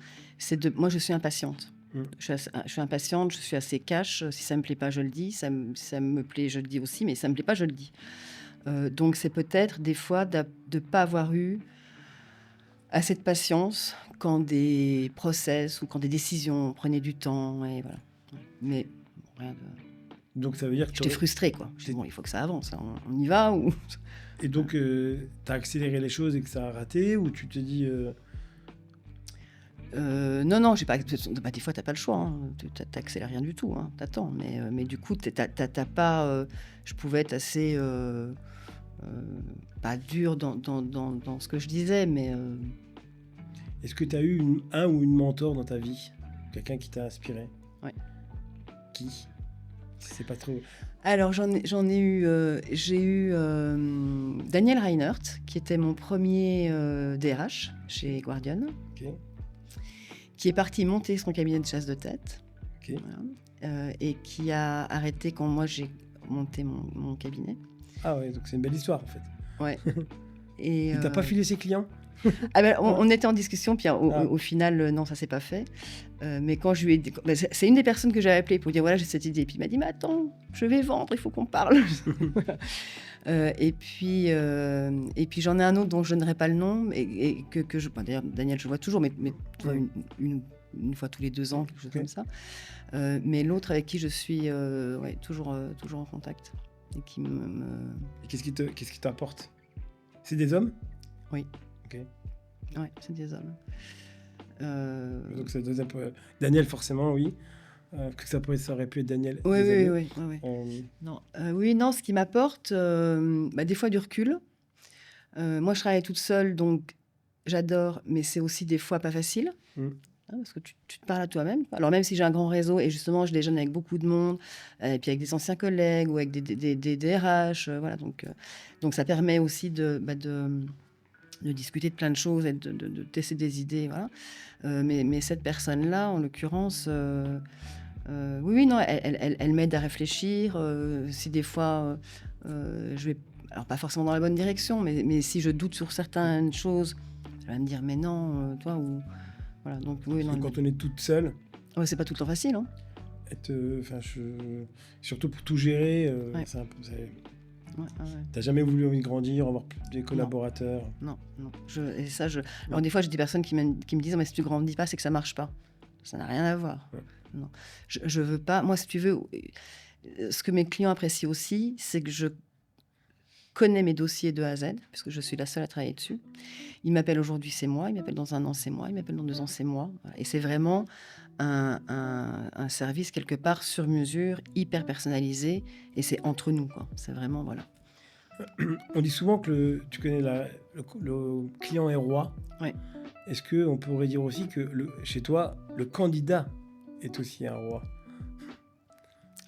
moi, je suis impatiente. Je suis impatiente, je suis assez cash. Si ça me plaît pas, je le dis. Ça me plaît, je le dis aussi, mais ça me plaît pas, je le dis. Donc, c'est peut-être des fois de pas avoir eu assez de patience quand des process ou quand des décisions prenaient du temps. Et voilà. Mais bon, rien de... Donc, ça veut dire que j'étais frustrée, quoi. Je dis, bon, il faut que ça avance. Là. On y va ou... Et donc, tu as accéléré les choses et que ça a raté, ou tu te dis... Non, j'ai pas... Bah, des fois, tu n'as pas le choix. Hein. Tu n'accélères rien du tout. Hein. Tu attends. Mais du coup, t'as pas... je pouvais être assez... pas dur dans ce que je disais, mais... Est-ce que tu as eu un ou une mentor dans ta vie? Quelqu'un qui t'a inspiré? Ouais. Qui? C'est pas trop... Alors, j'en ai eu... j'ai eu Daniel Reinert, qui était mon premier DRH chez Guardian, qui est parti monter son cabinet de chasse de tête, voilà, et qui a arrêté quand moi j'ai monté mon cabinet. Ah ouais, donc c'est une belle histoire en fait. Ouais. Et t'as pas filé ses clients? Ah ben, on était en discussion, puis au final, non, ça s'est pas fait. Mais quand je lui ai dit... c'est une des personnes que j'avais appelée pour dire, voilà, j'ai cette idée. Et puis il m'a dit, mais attends, je vais vendre, il faut qu'on parle. Et puis j'en ai un autre dont je ne donnerai pas le nom, et que je... D'ailleurs, Daniel, je vois toujours, mais une fois tous les 2 ans, quelque chose comme ça. Mais l'autre avec qui je suis toujours en contact. Et qui Et qu'est-ce qui t'apporte? C'est des hommes? Oui. Ok. Ouais, c'est des hommes. Donc c'est Daniel, forcément, oui. Que ça aurait pu être Daniel. Oui. Non, non, ce qui m'apporte, des fois du recul. Moi, je travaille toute seule, donc j'adore, mais c'est aussi des fois pas facile. Parce que tu te parles à toi-même. Alors même si j'ai un grand réseau, et justement, je déjeune avec beaucoup de monde, et puis avec des anciens collègues ou avec des DRH, voilà. Donc ça permet aussi de discuter de plein de choses et de tester des idées, voilà. Mais cette personne-là, en l'occurrence, non, elle m'aide à réfléchir. Si des fois, je vais, alors pas forcément dans la bonne direction, mais si je doute sur certaines choses, elle va me dire, mais non, toi, ou... Voilà, donc, oui, non, quand on est toute seule... Ouais, c'est pas tout le temps facile, hein. Surtout pour tout gérer, ouais. c'est un peu... Ouais. T'as jamais voulu grandir, avoir des collaborateurs? Non. Alors des fois, j'ai des personnes qui me disent, mais si tu grandis pas, c'est que ça marche pas. Ça n'a rien à voir. Ouais. Non. Je veux pas... Moi, si tu veux, ce que mes clients apprécient aussi, c'est que je connais mes dossiers de A à Z, puisque je suis la seule à travailler dessus. Ils m'appellent aujourd'hui, c'est moi. Ils m'appellent dans 1 an, c'est moi. Ils m'appellent dans 2 ans, c'est moi. Et c'est vraiment un service, quelque part, sur mesure, hyper personnalisé. Et c'est entre nous, quoi. C'est vraiment, voilà. On dit souvent que tu connais le client est roi. Oui. Est-ce qu'on pourrait dire aussi que chez toi, le candidat est aussi un roi?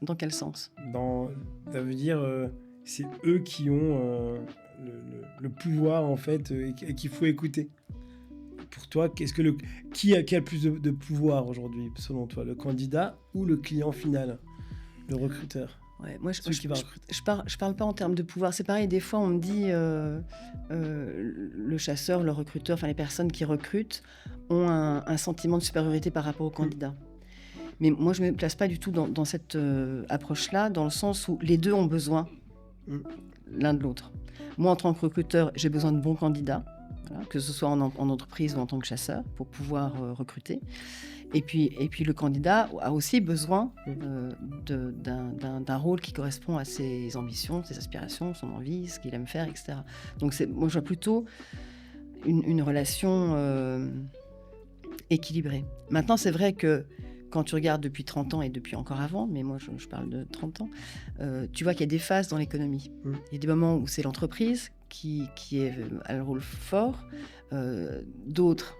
Dans quel sens? Ça veut dire... c'est eux qui ont le pouvoir, en fait, et qu'il faut écouter. Pour toi, qui a le plus de pouvoir aujourd'hui, selon toi? Le candidat ou le client final? Le recruteur? Ouais, moi, je parle pas en termes de pouvoir. C'est pareil, des fois, on me dit le chasseur, le recruteur, enfin les personnes qui recrutent ont un sentiment de supériorité par rapport au candidat. Mais moi, je me place pas du tout dans cette approche-là, dans le sens où les deux ont besoin l'un de l'autre. Moi, en tant que recruteur, j'ai besoin de bons candidats. voilà, que ce soit en entreprise ou en tant que chasseur, pour pouvoir recruter. Et puis le candidat a aussi besoin d'un rôle qui correspond à ses ambitions, ses aspirations, son envie, ce qu'il aime faire, etc. Donc moi, je vois plutôt une relation équilibrée. Maintenant, c'est vrai que quand tu regardes depuis 30 ans et depuis encore avant, mais moi je parle de 30 ans, tu vois qu'il y a des phases dans l'économie. Il y a des moments où c'est l'entreprise qui a le rôle fort, dans d'autres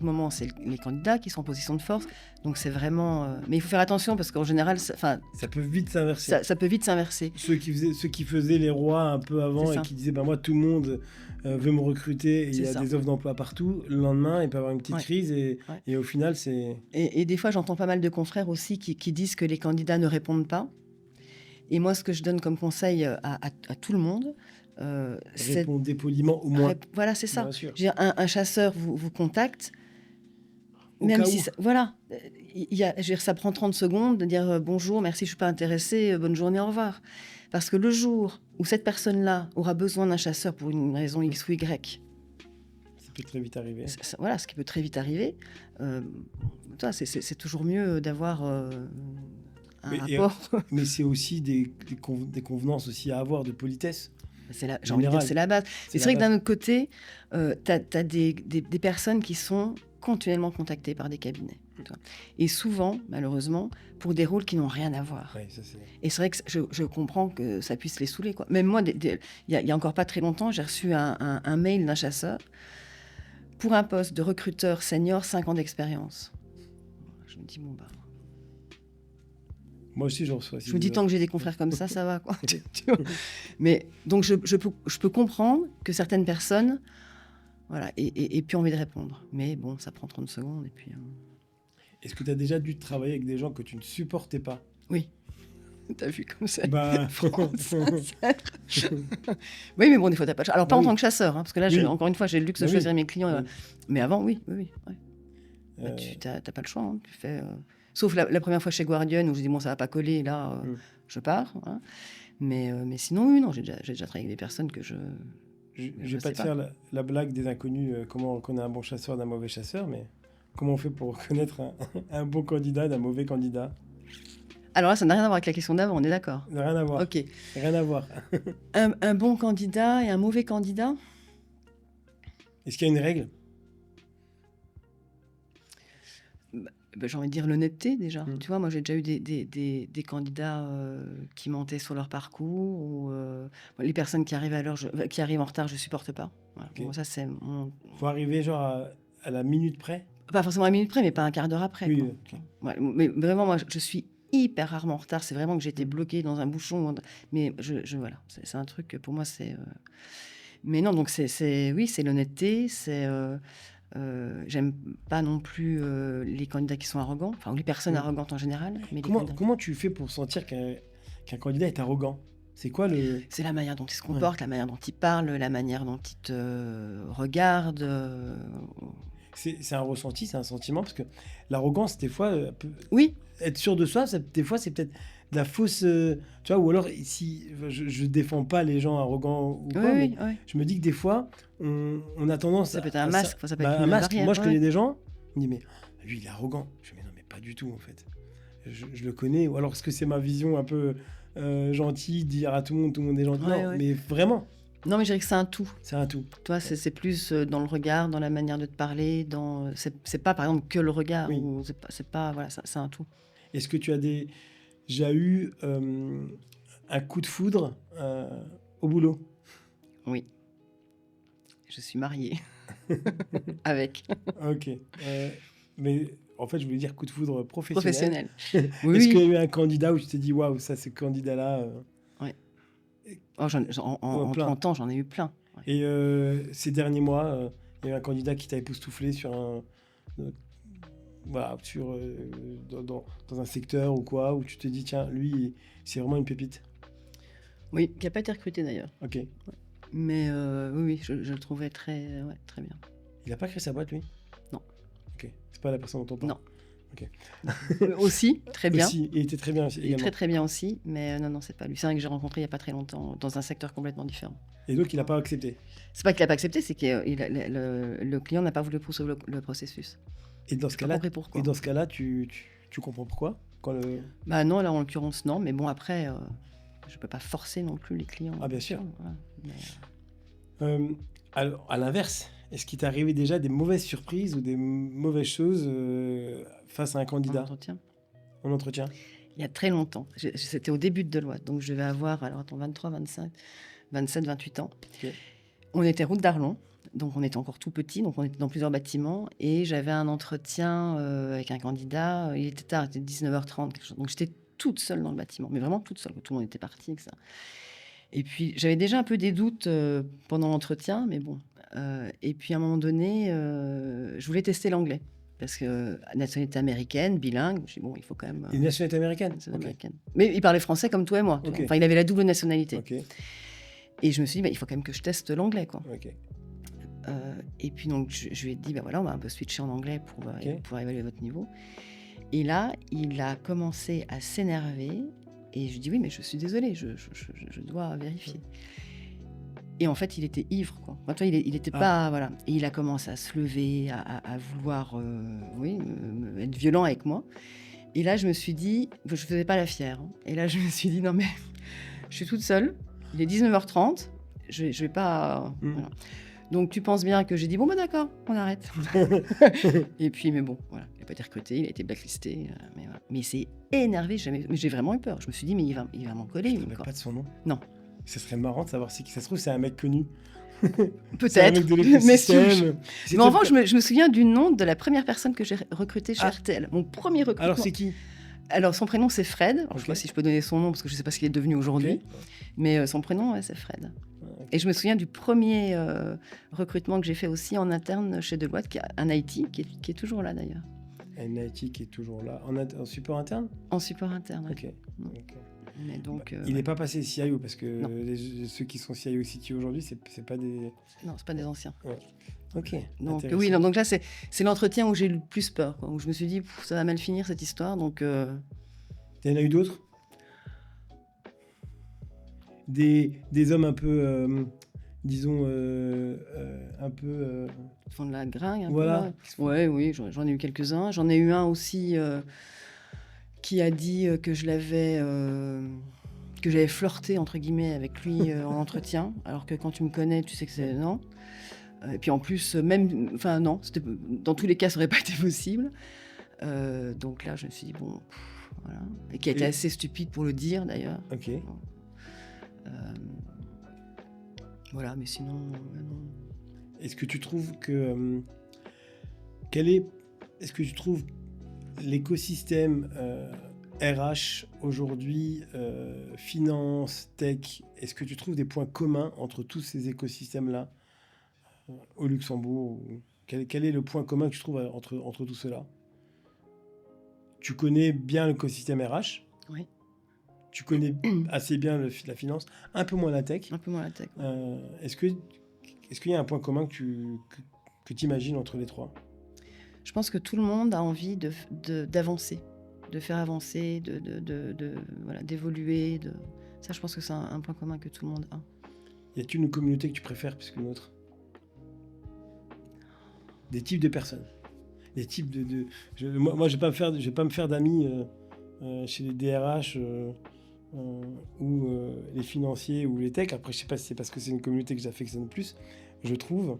moments c'est les candidats qui sont en position de force, donc c'est vraiment... mais il faut faire attention parce qu'en général, ça peut vite s'inverser. Ça peut vite s'inverser. Ceux qui faisaient les rois un peu avant et qui disaient moi tout le monde veut me recruter et il y a des offres d'emploi partout, le lendemain il peut y avoir une petite crise et au final c'est... Et des fois j'entends pas mal de confrères aussi qui disent que les candidats ne répondent pas, et moi ce que je donne comme conseil à tout le monde, répondez poliment au moins. Voilà, c'est ça. Un chasseur vous contacte, même si ça prend 30 secondes de dire bonjour, merci, je suis pas intéressé, bonne journée, au revoir. Parce que le jour où cette personne-là aura besoin d'un chasseur pour une raison X ou Y, ça peut très vite arriver. Voilà, ce qui peut très vite arriver. C'est toujours mieux d'avoir un rapport. Mais c'est aussi des convenances aussi à avoir, de politesse. J'ai envie de dire, c'est la base. C'est vrai que d'un autre côté, tu as des personnes qui sont continuellement contactées par des cabinets. Et souvent, malheureusement, pour des rôles qui n'ont rien à voir. Ouais, et c'est vrai que je comprends que ça puisse les saouler, quoi. Même moi, il y a encore pas très longtemps, j'ai reçu un mail d'un chasseur pour un poste de recruteur senior, 5 ans d'expérience. Je me dis, bon, bah... Moi aussi, j'en reçois. Je me dis, tant que j'ai des confrères comme ça va, quoi. Mais donc, je peux comprendre que certaines personnes, voilà, et puis envie de répondre. Mais bon, ça prend 30 secondes, et puis... Est-ce que tu as déjà dû travailler avec des gens que tu ne supportais pas ? Oui. T'as vu comme ça. Bah... Oui, mais bon, des fois, t'as pas de... Alors, pas en tant que chasseur, hein, parce que là, encore une fois, j'ai le luxe de choisir mes clients. Mais avant, oui. Bah, tu n'as pas le choix, hein. Tu fais... Sauf la première fois chez Guardian où je dis bon ça va pas coller, là je pars. Hein. Mais sinon oui, non, j'ai déjà travaillé avec des personnes que je vais pas te faire la blague des inconnus, comment on reconnaît un bon chasseur d'un mauvais chasseur, mais comment on fait pour reconnaître un bon candidat d'un mauvais candidat ? Alors là, ça n'a rien à voir avec la question d'avant, on est d'accord ? Rien à voir. Ok. Rien à voir. un bon candidat et un mauvais candidat ? Est-ce qu'il y a une règle ? J'ai envie de dire l'honnêteté déjà. Tu vois, moi j'ai déjà eu des candidats qui mentaient sur leur parcours ou les personnes qui arrivent qui arrivent en retard, je supporte pas. Voilà. Okay. Bon, ça c'est mon... Faut arriver genre à la minute près. Pas forcément à la minute près, mais pas un quart d'heure après. Oui. Okay. Ouais, mais vraiment, moi je suis hyper rarement en retard. C'est vraiment que j'ai été bloquée dans un bouchon. Mais voilà, c'est un truc que pour moi c'est. Mais non, donc c'est l'honnêteté, c'est. J'aime pas non plus les candidats qui sont arrogants, enfin les personnes arrogantes en général. Mais comment tu fais pour sentir qu'un candidat est arrogant ? C'est quoi le... C'est la manière dont il se comporte, la manière dont il parle, la manière dont il te regarde. C'est un ressenti, c'est un sentiment, parce que l'arrogance, des fois, peut... Oui. Être sûr de soi, des fois, c'est peut-être de la fausse... tu vois, ou alors, si je défends pas les gens arrogants ou quoi, mais je me dis que des fois, on a tendance... Ça peut être un masque, ça peut être un masque. Barrière, moi, je connais des gens, on me dit, mais lui, il est arrogant. Je me dis, non, mais pas du tout, en fait. Je le connais, ou alors est-ce que c'est ma vision un peu gentille, dire à tout le monde est gentil ? Non, mais vraiment. Non, mais je dirais que c'est un tout. C'est un tout. Toi, c'est plus dans le regard, dans la manière de te parler, c'est pas, par exemple, que le regard. Oui. Ou c'est pas... Voilà, c'est un tout. Est-ce que tu as déjà eu un coup de foudre au boulot ? Oui. Je suis mariée. Avec. Ok. Mais en fait, je voulais dire coup de foudre professionnel. Oui. Est-ce qu'il y a eu un candidat où tu t'es dit, waouh, ça, ce candidat-là... Oui. En 30 ans, j'en ai eu plein. Ouais. Et ces derniers mois, il y a eu un candidat qui t'a époustouflé sur dans un secteur ou quoi, où tu te dis, tiens, lui, c'est vraiment une pépite. Oui, qui n'a pas été recruté d'ailleurs. Ok. Ouais. Mais oui, je le trouvais très bien. Il n'a pas créé sa boîte, lui ? Non. Ok. C'est pas la personne dont on parle ? Non. Ok. Aussi, très bien. Aussi, il était très bien aussi, également. Très bien aussi, mais non, c'est pas lui. C'est vrai que j'ai rencontré il n'y a pas très longtemps, dans un secteur complètement différent. Et donc, il n'a pas accepté. C'est pas qu'il n'a pas accepté, c'est que le client n'a pas voulu poursuivre le processus. Et dans ce cas-là, pourquoi. et dans ce cas-là, tu comprends pourquoi Bah non, là en l'occurrence non, mais bon après, je peux pas forcer non plus les clients. Ah bien sûr. Voilà. Alors, à l'inverse, est-ce qu'il t'est arrivé déjà des mauvaises surprises ou des mauvaises choses face à un candidat en entretien? Il y a très longtemps. C'était au début de Deloitte, donc je devais avoir 23, 25, 27, 28 ans. Okay. On était route d'Arlon. Donc, on était encore tout petit, donc on était dans plusieurs bâtiments. Et j'avais un entretien avec un candidat. Il était tard, il était 19h30, quelque chose. Donc, j'étais toute seule dans le bâtiment, mais vraiment toute seule. Tout le monde était parti, etc. Et puis, j'avais déjà un peu des doutes pendant l'entretien, mais bon. Et puis, à un moment donné, je voulais tester l'anglais. Parce que nationalité américaine, bilingue, je dis, bon, il faut quand même... Une nationalité américaine, américaine. Mais il parlait français comme toi et moi. Okay. Enfin, il avait la double nationalité. Okay. Et je me suis dit, il faut quand même que je teste l'anglais, quoi. Okay. Et puis donc je lui ai dit, voilà, on va un peu switcher en anglais pour évaluer votre niveau. Et là, il a commencé à s'énerver et je lui ai dit, oui, mais je suis désolée, je dois vérifier. Et en fait, il était ivre, quoi. Enfin, toi, il était pas, voilà. Et il a commencé à se lever, à vouloir, être violent avec moi. Et là, je me suis dit, je faisais pas la fière. Hein. Et là, je me suis dit, non mais, je suis toute seule. Il est 19h30. Je vais pas. Voilà. Donc, tu penses bien que j'ai dit, bon, bah d'accord, on arrête. Et puis, mais bon, voilà, il n'a pas été recruté, il a été blacklisté. Mais voilà. Mais il s'est énervé, mais j'ai vraiment eu peur. Je me suis dit, mais il va m'en coller. Tu ne te rappelles pas de son nom? Non. Ce serait marrant de savoir si ça se trouve, c'est un mec connu. Peut-être. Un mec de l'écosystème. Mais en revanche, je me souviens du nom de la première personne que j'ai recrutée chez RTL. Mon premier recrutement. Alors, c'est qui? Alors, son prénom, c'est Fred. Alors, je ne sais pas si je peux donner son nom, parce que je ne sais pas ce qu'il est devenu aujourd'hui. Okay. Mais son prénom, c'est Fred. Okay. Et je me souviens du premier recrutement que j'ai fait aussi en interne chez Deloitte, qui est un IT, qui est toujours là d'ailleurs. Un IT qui est toujours là. En support interne? En support interne, ok. Mais donc, il n'est pas passé CIO, parce que ceux qui sont CIO CTO aujourd'hui, c'est pas des... Non, c'est pas des anciens. Ouais. Ok. Donc oui, donc là c'est l'entretien où j'ai eu le plus peur, quoi, où je me suis dit ça va mal finir cette histoire. Donc il y en a eu d'autres, des hommes un peu disons un peu font de la gringue. Voilà. Ouais, oui, j'en ai eu quelques-uns. J'en ai eu un aussi qui a dit que j'avais flirté entre guillemets avec lui en entretien, alors que quand tu me connais, tu sais que c'est non. Et puis en plus, non, dans tous les cas, ça n'aurait pas été possible. Donc là, je me suis dit, bon, voilà. Et qui a été assez stupide pour le dire, d'ailleurs. Ok. Bon. Voilà, mais sinon, non. Est-ce que tu trouves que... Est-ce que tu trouves l'écosystème RH aujourd'hui, finance, tech, est-ce que tu trouves des points communs entre tous ces écosystèmes-là au Luxembourg? Quel est le point commun que tu trouves entre tout cela? Tu connais bien l'écosystème RH? Oui. Tu connais assez bien la finance, un peu moins la tech. Un peu moins la tech. Ouais. Est-ce qu'il y a un point commun que tu imagines entre les trois? Je pense que tout le monde a envie d'avancer, de faire avancer, voilà, d'évoluer. Ça, je pense que c'est un point commun que tout le monde a. Y a-t-il une communauté que tu préfères plus qu'une autre? Des types de personnes, des types moi, je vais pas me faire d'amis chez les DRH ou les financiers ou les techs. Après, je sais pas si c'est parce que c'est une communauté que j'affectionne plus. Je trouve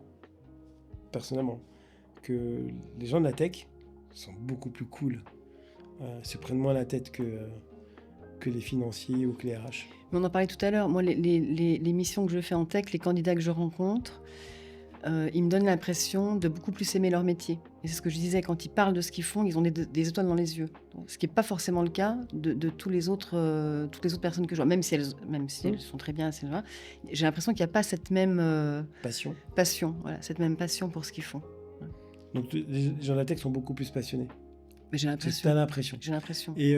personnellement que les gens de la tech sont beaucoup plus cool, se prennent moins la tête que les financiers ou que les RH. Mais on en parlait tout à l'heure. Moi, les missions que je fais en tech, les candidats que je rencontre, ils me donnent l'impression de beaucoup plus aimer leur métier. Et c'est ce que je disais, quand ils parlent de ce qu'ils font, ils ont des étoiles dans les yeux. Ce qui n'est pas forcément le cas de toutes les autres personnes que je vois, même si elles sont très bien, j'ai l'impression qu'il n'y a pas cette même passion, voilà, cette même passion pour ce qu'ils font. Ouais. Donc les gens de la tech sont beaucoup plus passionnés. Mais j'ai l'impression. T'as l'impression. J'ai l'impression. Et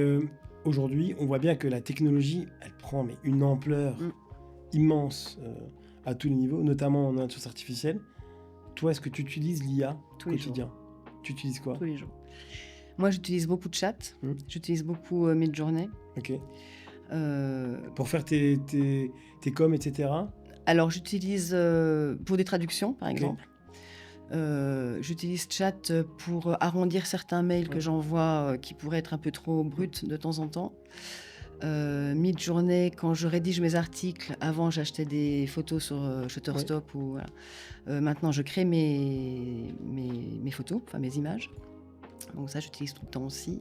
aujourd'hui, on voit bien que la technologie, elle prend une ampleur immense à tous les niveaux, notamment en intelligence artificielle. Toi, est-ce que tu utilises l'IA au quotidien? Tu utilises quoi? Tous les jours. Moi, j'utilise beaucoup de chat. J'utilise beaucoup Midjourney. Ok. Pour faire tes coms, etc. Alors, j'utilise pour des traductions, par exemple. J'utilise Chat pour arrondir certains mails que j'envoie qui pourraient être un peu trop bruts de temps en temps. Midjourney, quand je rédige mes articles, avant j'achetais des photos sur Shutterstock ou voilà. Maintenant je crée mes photos, enfin mes images. Donc ça j'utilise tout le temps aussi.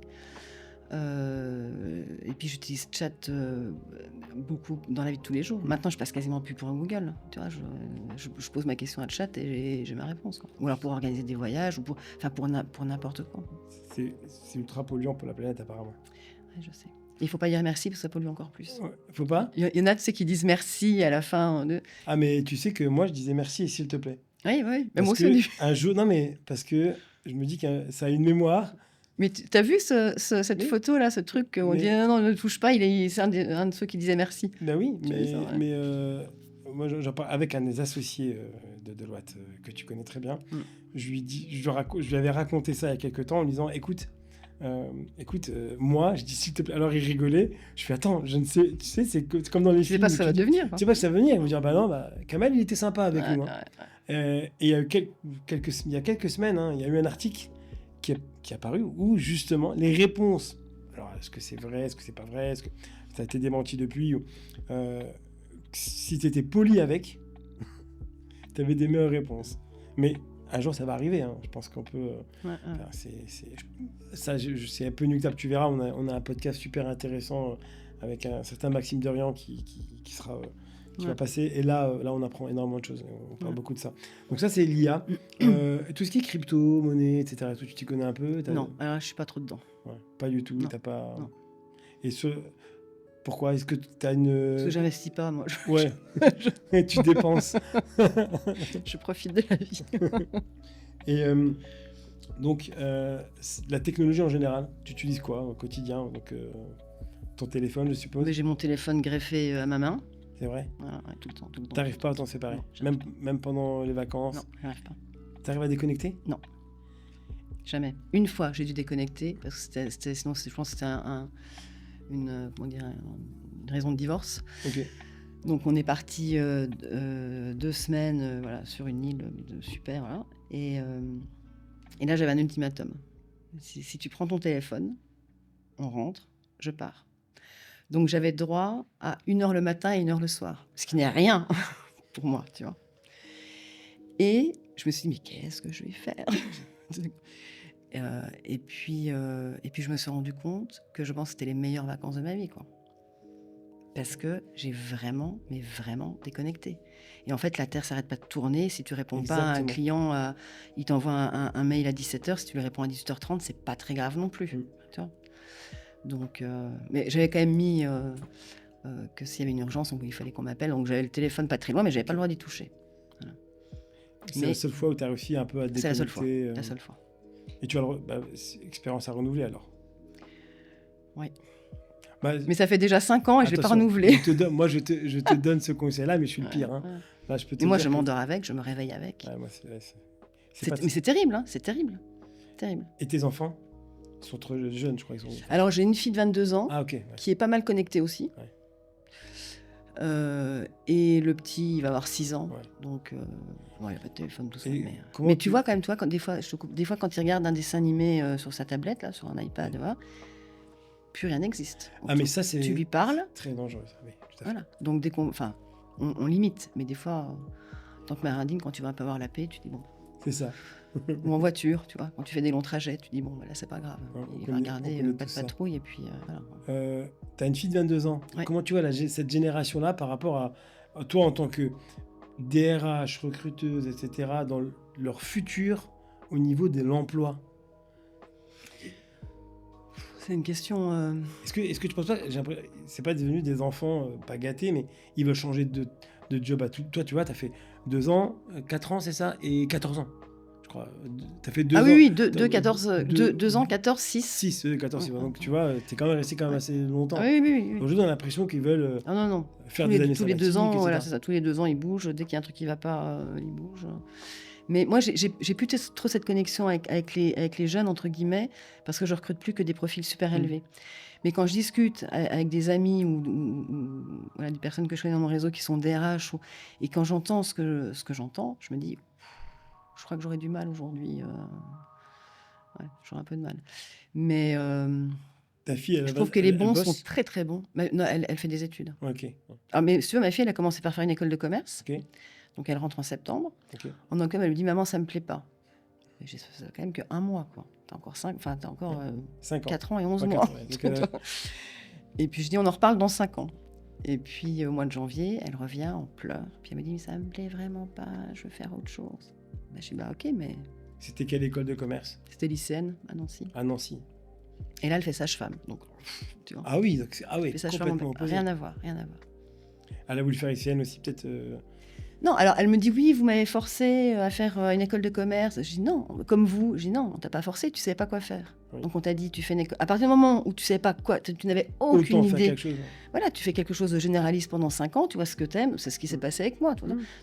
Et puis j'utilise Chat beaucoup dans la vie de tous les jours. Maintenant je passe quasiment plus pour un Google. Tu vois, je pose ma question à Chat et j'ai ma réponse, quoi. Ou alors pour organiser des voyages ou pour n'importe quoi. C'est ultra polluant pour la planète apparemment. Ouais, je sais. Il faut pas dire merci parce que ça pollue encore plus. Ouais, faut pas. Il y en a, tu sais, qui disent merci à la fin. Ah mais tu sais que moi je disais merci s'il te plaît. Oui, oui. Mais Parce moi aussi, que au début. un jour, non mais parce que je me dis que ça a une mémoire. Mais t'as vu cette Oui. photo là, ce truc où on Mais- dit non, ne touche pas. C'est un de ceux qui disait merci. Ben oui, Tu mais, vois ça, ouais. moi j'en parle avec un des associés de Deloitte que tu connais très bien. Mm. Je lui avais raconté ça il y a quelques temps en lui disant écoute, moi je dis s'il te plaît. Alors il rigolait. Je fais attends, je ne sais, tu sais, c'est comme dans les Je sais films. pas ce que ça va devenir, quoi. Tu sais pas ce que ça va venir. Ils vont dire bah non, Kamel il était sympa avec Ouais, nous. Hein. ouais. Et il y a eu il y a quelques semaines, hein, il y a eu un article qui est apparu où justement les réponses. Alors est-ce que c'est vrai, est-ce que c'est pas vrai, est-ce que ça a été démenti depuis si tu étais poli avec, tu avais des meilleures réponses. Mais un jour ça va arriver, hein. Je pense qu'on peut. Ouais, ouais. C'est un peu inéluctable. Tu verras, on a un podcast super intéressant avec un certain Maxime Derian qui sera. Qui va passer, et là on apprend énormément de choses, on parle beaucoup de ça. Donc ça c'est l'IA, tout ce qui est crypto, monnaie, etc. Tu t'y connais un peu? Non, alors je suis pas trop dedans. Ouais, pas du tout, Non. t'as pas... Non. Et pourquoi? Est-ce que t'as une... Parce que j'investis pas, moi. Ouais, et tu dépenses. Je profite de la vie. Et donc, la technologie en général, tu utilises quoi au quotidien? Donc, ton téléphone, je suppose? J'ai mon téléphone greffé à ma main. C'est vrai? Voilà, ouais, tout le temps. T'arrives pas à t'en séparer? Non, j'arrive Même pendant les vacances? Non, j'arrive pas. T'arrives à déconnecter? Jamais. Une fois, j'ai dû déconnecter parce que sinon, je pense que c'était une raison de divorce. Ok. Donc, on est parti 2 semaines voilà, sur une île super. Voilà. Et là, j'avais un ultimatum. Si tu prends ton téléphone, on rentre, je pars. Donc, j'avais droit à 1h le matin et 1h le soir. Ce qui n'est rien pour moi, tu vois. Et je me suis dit, mais qu'est-ce que je vais faire? Et puis, je me suis rendu compte que je pense que c'était les meilleures vacances de ma vie, quoi. Parce que j'ai vraiment déconnecté. Et en fait, la Terre s'arrête pas de tourner. Si tu réponds pas à un Exactement. client, il t'envoie un mail à 17h. Si tu lui réponds à 18h30, c'est pas très grave non plus. Tu vois. Donc, mais j'avais quand même mis que s'il y avait une urgence, il fallait qu'on m'appelle. Donc j'avais le téléphone pas très loin, mais j'avais pas le droit d'y toucher. Voilà. C'est la seule fois où tu as réussi un peu à déconnecter. C'est la seule fois. La seule fois. Et tu as c'est expérience à renouveler alors. Oui. Bah, Mais ça fait déjà 5 ans et je l'ai pas attention, renouvelé. moi, je te donne ce conseil-là, mais je suis le pire. Hein. Ouais. Là, je peux te Et moi, dire je que- m'endors avec, je me réveille avec. Ouais, moi, c'est pas- Mais c'est terrible, hein, c'est terrible. Terrible. Et tes enfants? Ils sont trop jeunes, je crois. Alors, j'ai une fille de 22 ans Ah, ok. Ouais. qui est pas mal connectée aussi. Ouais. Et le petit, il va avoir 6 ans. Ouais. Donc, bon, il n'a pas de téléphone, tout ça. Et Mais, comment mais tu- tu vois, quand même, toi, des fois, quand il regarde un dessin animé sur sa tablette, là, sur un iPad, voilà, plus rien n'existe. Ah, mais ça, c'est Tu lui parles, très dangereux. Ça. Oui, tout à fait. voilà. Donc, dès qu'on. Enfin, on limite. Mais des fois, tant que Marindine, quand tu vas un peu avoir la paix, tu dis bon. C'est ça. Ou en voiture, tu vois, quand tu fais des longs trajets, tu dis bon, bah, là, c'est pas grave. Ouais, on Il va connaît- regarder on connaît pas tout de ça. patrouille, et puis voilà. T'as une fille de 22 ans. Ouais. Comment tu vois cette génération-là par rapport à toi en tant que DRH, recruteuse, etc., dans leur futur au niveau de l'emploi? C'est une question. Est-ce que tu penses pas, c'est pas devenu des enfants pas gâtés, mais ils veulent changer de job à tout. Toi, tu vois, t'as fait 2 ans, 4 ans, c'est ça, et 14 ans, je crois. T'as fait 2 ans. Ah oui, T'as- 2 ans, 14, 6. 6, 14, 6. Donc tu vois, t'es quand même resté assez longtemps. Oui. Donc je donne l'impression qu'ils veulent Ah non. faire Tous des les, années tous les 2 ans, sabbatiques, voilà, etc. c'est ça. Tous les 2 ans, ils bougent. Dès qu'il y a un truc qui va pas, ils bougent. Mais moi, j'ai plus trop cette connexion avec les jeunes, entre guillemets, parce que je recrute plus que des profils super élevés. Mais quand je discute avec des amis ou voilà, des personnes que je connais dans mon réseau qui sont DRH, et quand j'entends ce que j'entends, je me dis, je crois que j'aurais du mal aujourd'hui. Ouais, j'aurais un peu de mal. Mais Ta fille, je trouve que les bons sont très très bons. Non, elle fait des études. Ok. Ah, mais si tu veux, ma fille, elle a commencé par faire une école de commerce. Ok. Donc elle rentre en septembre. Ok. En octobre, elle me dit, maman, ça me plaît pas. Mais j'ai ça quand même que 1 mois, quoi. T'as encore 4 ans et 11 mois. 4 ans, Et puis je dis, on en reparle dans 5 ans. Et puis au mois de janvier, elle revient en pleurs. Puis elle me dit, mais ça me plaît vraiment pas, je veux faire autre chose. Ben, je dis, bah ok, mais... C'était quelle école de commerce? C'était lycéenne à Nancy. À Nancy. Et là, elle fait sage-femme. Donc, tu vois. Ah oui, elle fait sage-femme, complètement opposé. rien à voir. Elle a voulu faire lycéenne aussi, peut-être. Non, alors elle me dit, oui, vous m'avez forcé à faire une école de commerce. Je dis, non, comme vous. Je dis, non, on t'a pas forcé, tu savais pas quoi faire. Oui. Donc on t'a dit, tu fais une école... À partir du moment où tu savais pas quoi, tu n'avais aucune Autant faire idée. quelque chose. Voilà, tu fais quelque chose de généraliste pendant 5 ans, tu vois ce que t'aimes, c'est ce qui s'est passé avec moi.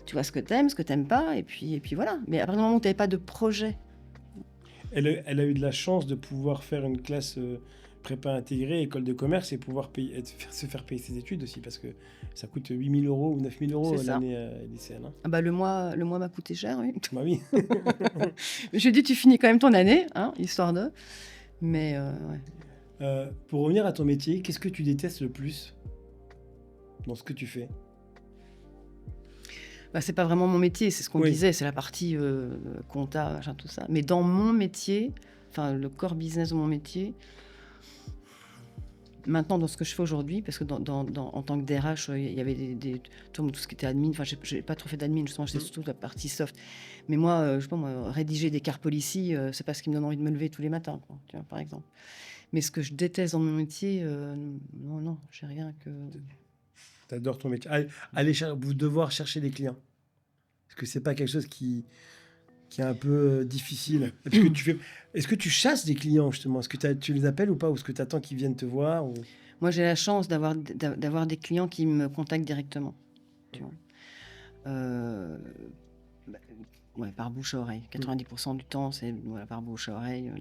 Tu vois ce que t'aimes pas, et puis voilà. Mais à partir du moment où tu n'avais pas de projet. Elle a eu de la chance de pouvoir faire une classe prépa intégrée, école de commerce, et pouvoir se faire payer ses études aussi, parce que ça coûte 8 000 € ou 9 000 € C'est ça. l'année lycéenne. Hein. Ah bah, le mois m'a coûté cher, oui. Bah oui. Je lui ai dit, tu finis quand même ton année, hein, histoire de... Mais ouais. Pour revenir à ton métier, qu'est-ce que tu détestes le plus dans ce que tu fais? Bah, c'est pas vraiment mon métier, c'est ce qu'on Oui. disait, c'est la partie compta, machin, tout ça. Mais dans mon métier, enfin le core business de mon métier, maintenant dans ce que je fais aujourd'hui, parce que en tant que DRH, il y avait tout ce qui était admin, enfin j'ai pas trop fait d'admin, justement, j'étais surtout la partie soft. Mais moi, je sais pas, moi, rédiger des cartes policy, c'est pas ce qui me donne envie de me lever tous les matins, quoi, tu vois, par exemple. Mais ce que je déteste dans mon métier, non, j'ai rien que... T'adores ton métier. Vous devoir chercher des clients. Est-ce que c'est pas quelque chose qui est un peu difficile? Est-ce que tu chasses des clients, justement? Est-ce que tu les appelles ou pas? Ou est-ce que tu attends qu'ils viennent te voir ou... Moi, j'ai la chance d'avoir des clients qui me contactent directement. Tu vois. Ouais, par bouche à oreille. 90% du temps, c'est par bouche à oreille.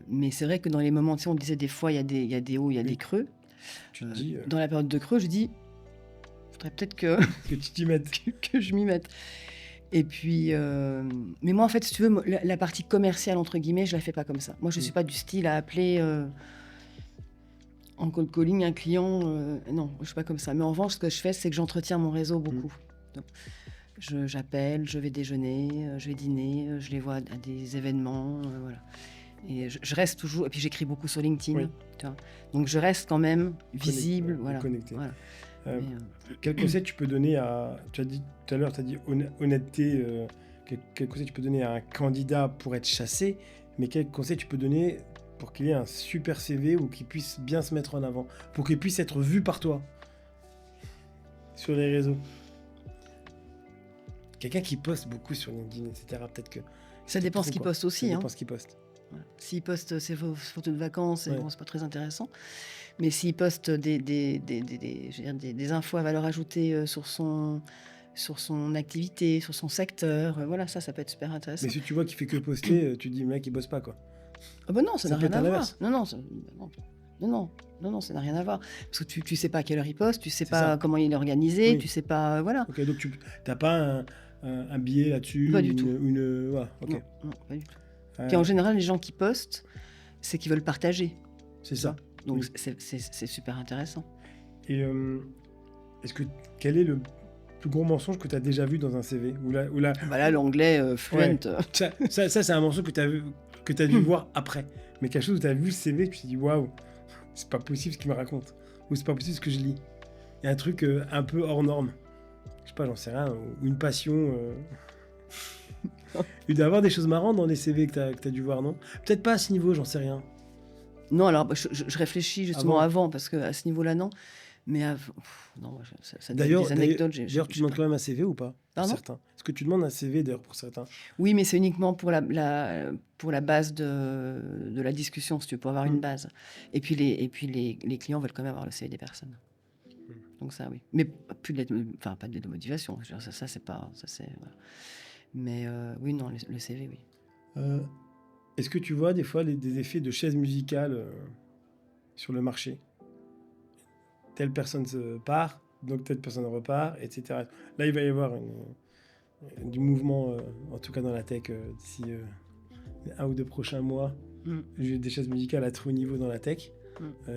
Mais c'est vrai que dans les moments, tu sais, on disait des fois, il y a des hauts, il y a des creux. Tu te dis Dans la période de creux, je dis, faudrait peut-être que que tu t'y mettes. que je m'y mette. Et puis, mais moi, en fait, si tu veux, la partie commerciale, entre guillemets, je la fais pas comme ça. Moi, je suis pas du style à appeler en cold calling un client. Non, je suis pas comme ça. Mais en revanche, ce que je fais, c'est que j'entretiens mon réseau beaucoup. Donc, j'appelle, je vais déjeuner, je vais dîner, je les vois à des événements, voilà. Et je reste toujours, et puis j'écris beaucoup sur LinkedIn, Oui. tu vois. Donc je reste quand même visible, connecté. voilà. Quel conseil tu peux donner à... Tu as dit tout à l'heure, tu as dit honnêteté. Quel conseil tu peux donner à un candidat pour être chassé, mais quel conseil tu peux donner pour qu'il ait un super CV ou qu'il puisse bien se mettre en avant, pour qu'il puisse être vu par toi sur les réseaux? Quelqu'un qui poste beaucoup sur LinkedIn, etc. Peut-être que... Ça dépend ce qu'il poste aussi. Ça dépend ce qu'il poste. Voilà. S'il poste ses photos de vacances, bon, c'est pas très intéressant. Mais s'il poste des infos à valeur ajoutée sur son activité, sur son secteur, voilà, ça peut être super intéressant. Mais si tu vois qu'il fait que poster, tu dis, mec, il bosse pas, quoi. Ah bah non, ça n'a peut rien être à à voir. l'inverse. Non, ça n'a rien à voir. Parce que tu sais pas à quelle heure il poste, tu sais C'est pas ça. comment il est organisé, Oui. tu sais pas, voilà. Ok, donc tu n'as pas un billet là-dessus? Pas du tout. Voilà, ok. Non, pas du tout. Puis en général, les gens qui postent, c'est qu'ils veulent partager. C'est ça. Donc Oui. c'est super intéressant. Et quel est le plus gros mensonge que tu as déjà vu dans un CV? Voilà, l'anglais fluent. Ça c'est un mensonge que tu as dû voir après. Mais quelque chose où tu as vu le CV et tu te dis, waouh, c'est pas possible ce qu'il me raconte. Ou c'est pas possible ce que je lis. Il y a un truc un peu hors norme. Je sais pas, j'en sais rien. Ou une passion. Il doit y avoir des choses marrantes dans les CV que tu as dû voir, non? Peut-être pas à ce niveau, j'en sais rien. Non, alors je réfléchis justement avant, parce qu'à ce niveau-là, non. Mais non, ça D'ailleurs, des anecdotes. d'ailleurs, tu demandes quand même un CV ou pas? Pour Pardon? certains. Est-ce que tu demandes un CV d'ailleurs pour certains? Oui, mais c'est uniquement pour la base de la discussion, si tu veux, pour avoir une base. Et puis les clients veulent quand même avoir le CV des personnes. Donc ça, oui. Mais plus pas de motivation. Je veux dire, ça c'est pas... Ça, c'est, voilà. Mais oui, non, le CV, oui. Est-ce que tu vois des fois des effets de chaise musicale sur le marché? Telle personne se part, donc telle personne repart, etc. Là, il va y avoir du mouvement, en tout cas dans la tech, d'ici 1 ou 2 prochains mois. J'ai des chaises musicales à très haut niveau dans la tech.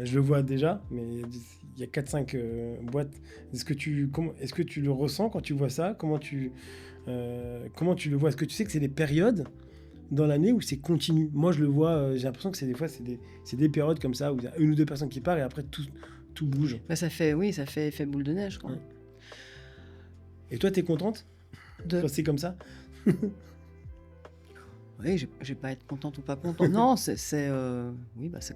Je le vois déjà, mais il y a 4-5 boîtes. Est-ce que tu le ressens quand tu vois ça? Comment tu le vois? Est-ce que tu sais que c'est des périodes dans l'année où c'est continu? Moi, je le vois, j'ai l'impression que c'est des périodes comme ça où il y a 1 ou 2 personnes qui partent et après tout bouge. Bah, ça fait effet boule de neige, quoi. Ouais. Et toi, t'es contente quand c'est comme ça? Oui, je vais pas être contente ou pas contente. Non, oui, bah, c'est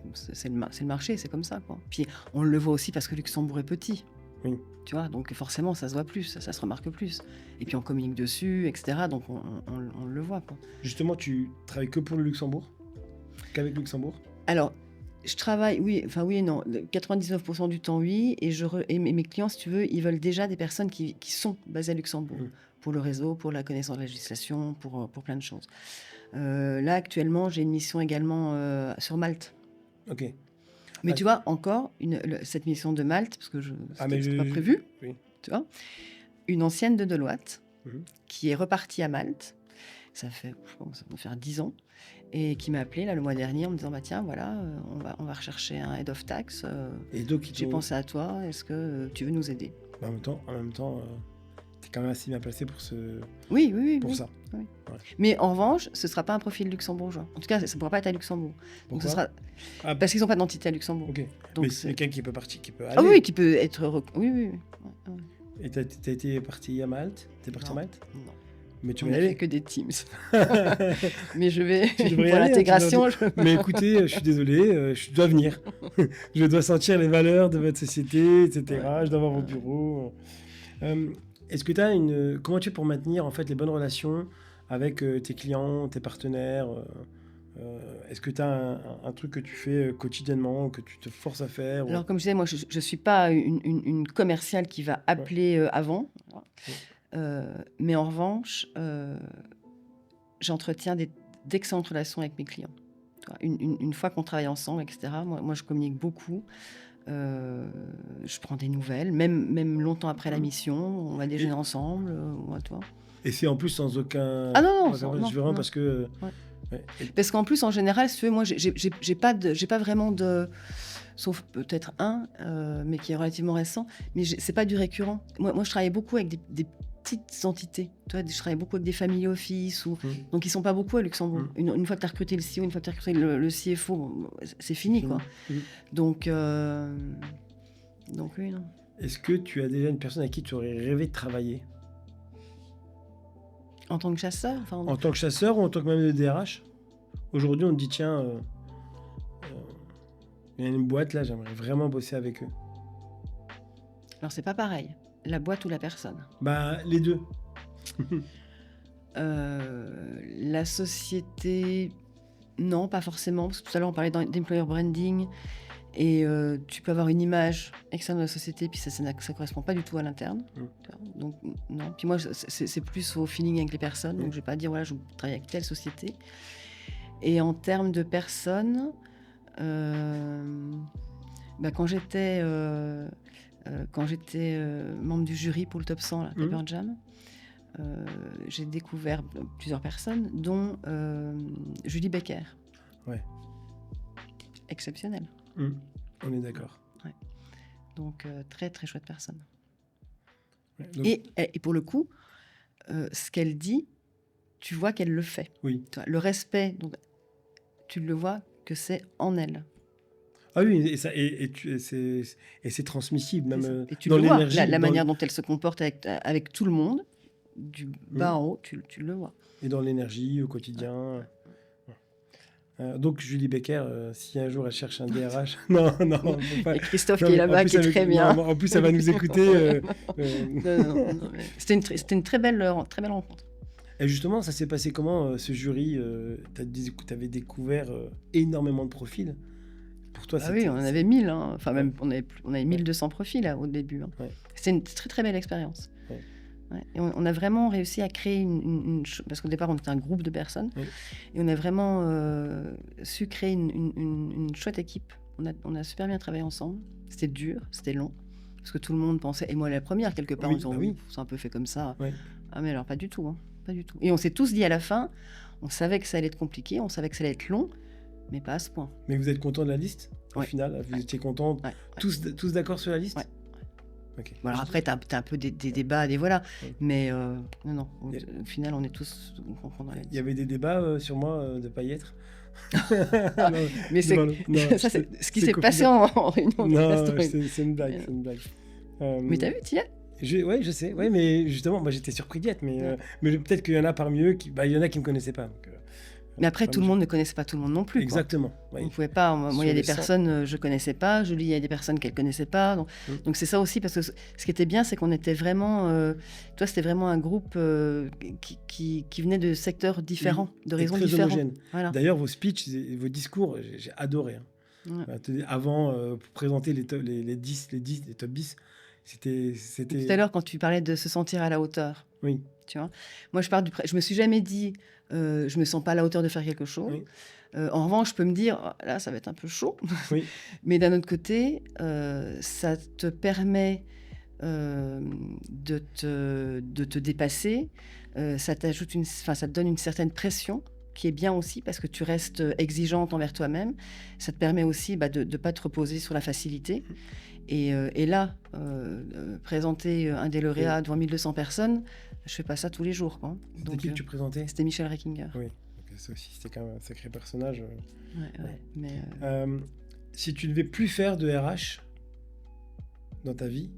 le marché, c'est comme ça, quoi. Puis on le voit aussi parce que Luxembourg est petit. Oui. Tu vois, donc forcément, ça se voit plus, ça se remarque plus. Et puis on communique dessus, etc. Donc on le voit, quoi. Justement, tu travailles que pour le Luxembourg? Qu'avec Luxembourg? Alors, je travaille, oui et non. 99% du temps, oui. Et mes clients, si tu veux, ils veulent déjà des personnes qui sont basées à Luxembourg. Pour le réseau, pour la connaissance de la législation, pour plein de choses. Là, actuellement, j'ai une mission également sur Malte. Ok. Mais tu vois, encore, cette mission de Malte, parce que c'était pas prévu, oui. tu vois, une ancienne de Deloitte qui est repartie à Malte, ça doit faire 10 ans, et qui m'a appelé là, le mois dernier en me disant, bah, tiens, voilà, on va rechercher un head of tax, et donc, j'ai pensé à toi, est-ce que tu veux nous aider? En même temps t'es quand même assez bien placé pour Oui, ça. Oui. Ouais. Mais en revanche, ce ne sera pas un profil luxembourgeois. En tout cas, ça ne pourra pas être à Luxembourg. Donc Pourquoi? Parce qu'ils n'ont pas d'entité à Luxembourg. Ok. Donc mais c'est quelqu'un qui peut aller. Ah oui, qui peut être... Oui. Ouais. Et t'as été parti à Malte? T'es parti à Malte? Non. Mais tu On vas y n'a fait aller? que des Teams. Mais je vais... Tu devrais y pour aller, l'intégration... Mais écoutez, je suis désolé, je dois venir. Je dois sentir les valeurs de votre société, etc. Je dois voir vos bureaux. Est-ce que tu as comment tu fais pour maintenir en fait les bonnes relations avec tes clients, tes partenaires? Est-ce que tu as un truc que tu fais quotidiennement, que tu te forces à faire? Alors, comme je disais, moi, je ne suis pas une commerciale qui va appeler avant. Mais en revanche, j'entretiens d'excellentes relations avec mes clients. Une fois qu'on travaille ensemble, etc., moi je communique beaucoup. Je prends des nouvelles, même longtemps après la mission, on va déjeuner ensemble, toi. Et c'est en plus sans aucun... Ah non, non, parce que... Ouais. Parce qu'en plus, en général, si tu veux, moi, j'ai pas vraiment de... Sauf peut-être mais qui est relativement récent, mais c'est pas du récurrent. Moi, je travaille beaucoup avec des petites entités. Tu vois, je travaille beaucoup avec des family office, donc ils sont pas beaucoup à Luxembourg. Une fois que tu as recruté le CEO, une fois que tu as recruté le CFO, c'est fini, quoi. Donc oui, non. Est-ce que tu as déjà une personne avec qui tu aurais rêvé de travailler? En tant que chasseur? En tant que chasseur ou en tant que même de DRH? Aujourd'hui, on te dit, tiens, il y a une boîte, là, j'aimerais vraiment bosser avec eux. Alors, c'est pas pareil. La boîte ou la personne? Bah, les deux. La société, non, pas forcément. Parce que tout à l'heure, on parlait d'employer branding. Et tu peux avoir une image externe de la société, puis ça correspond pas du tout à l'interne. Donc, non. Puis moi, c'est plus au feeling avec les personnes. Donc, je vais pas dire, voilà, je travaille avec telle société. Et en termes de personnes, quand j'étais membre du jury pour le Top 100, là, Paper Jam, j'ai découvert plusieurs personnes, dont Julie Becker. Ouais. Exceptionnelle. On est d'accord. Ouais. Donc, très, très chouette personne. Ouais, donc... et pour le coup, ce qu'elle dit, tu vois qu'elle le fait. Oui. Tu vois, le respect, donc, tu le vois que c'est en elle. Ah oui, et c'est transmissible, même et tu dans le vois, l'énergie. la manière dont elle se comporte avec tout le monde, du bas en haut, tu le vois. Et dans l'énergie, au quotidien. Donc Julie Becker, si un jour elle cherche un DRH, non, pas... Et Christophe qui est là-bas, qui est très bien. Non, en plus, elle va nous écouter. Non. C'était une très belle rencontre. Et justement, ça s'est passé comment, ce jury? Tu avais découvert énormément de profils. Pour toi, oui, on en avait 1000. Enfin, même, on avait 1200 profils là, au début. C'était une très, très belle expérience. Ouais. Ouais. Et on a vraiment réussi à créer parce qu'au départ, on était un groupe de personnes. Oui. Et on a vraiment su créer une chouette équipe. On a super bien travaillé ensemble. C'était dur, c'était long. Parce que tout le monde pensait, et moi la première, quelque part, Oui, en disant, bah oui. c'est un peu fait comme ça. Oui. Ah, mais alors, pas du tout. Hein, pas du tout. Et on s'est tous dit à la fin, on savait que ça allait être compliqué, on savait que ça allait être long, mais pas à ce point. Mais vous êtes content de la liste au Ouais. final? Vous étiez contents? Ouais. Tous d'accord sur la liste? Ouais. Ok. Bon, alors après, t'as un peu des débats, voilà. Oui. Mais non. Au Yeah. final, on est tous contents dans la Il y avait des débats sur moi de pas y être. Mais c'est ça, c'est ce qui s'est passé en réunion. Non, c'est une blague, c'est une blague. Mais t'as vu, t'y es? Oui, je sais. Ouais, mais justement, moi j'étais surpris d'y être. Mais peut-être qu'il y en a parmi eux il y en a qui me connaissaient pas. Donc, mais après, tout le monde ne connaissait pas tout le monde non plus. Exactement. Quoi. Oui. On pouvait pas. Moi, il y a des personnes je connaissais pas. Julie, il y a des personnes qu'elle connaissait pas. Donc c'est ça aussi, parce que ce qui était bien, c'est qu'on était vraiment. Toi, c'était vraiment un groupe qui venait de secteurs différents, de raisons très différentes. homogène. Voilà. D'ailleurs, vos speeches, vos discours, j'ai adoré. Hein. Ouais. Avant, pour présenter les top 10, c'était. Tout à l'heure, quand tu parlais de se sentir à la hauteur. Oui. Tu vois, moi, je me suis jamais dit, je me sens pas à la hauteur de faire quelque chose. Oui. En revanche, je peux me dire, oh, là, ça va être un peu chaud. Oui. Mais d'un autre côté, ça te permet de te dépasser. Ça te donne une certaine pression qui est bien aussi parce que tu restes exigeante envers toi-même. Ça te permet aussi de ne pas te reposer sur la facilité. Et là, présenter un des lauréats devant 1200 personnes, je fais pas ça tous les jours. Quoi. C'était qui que tu présentais? C'était Michel Reckinger. Oui, ça aussi, c'était quand même un sacré personnage. Ouais. Mais si tu ne devais plus faire de RH dans ta vie,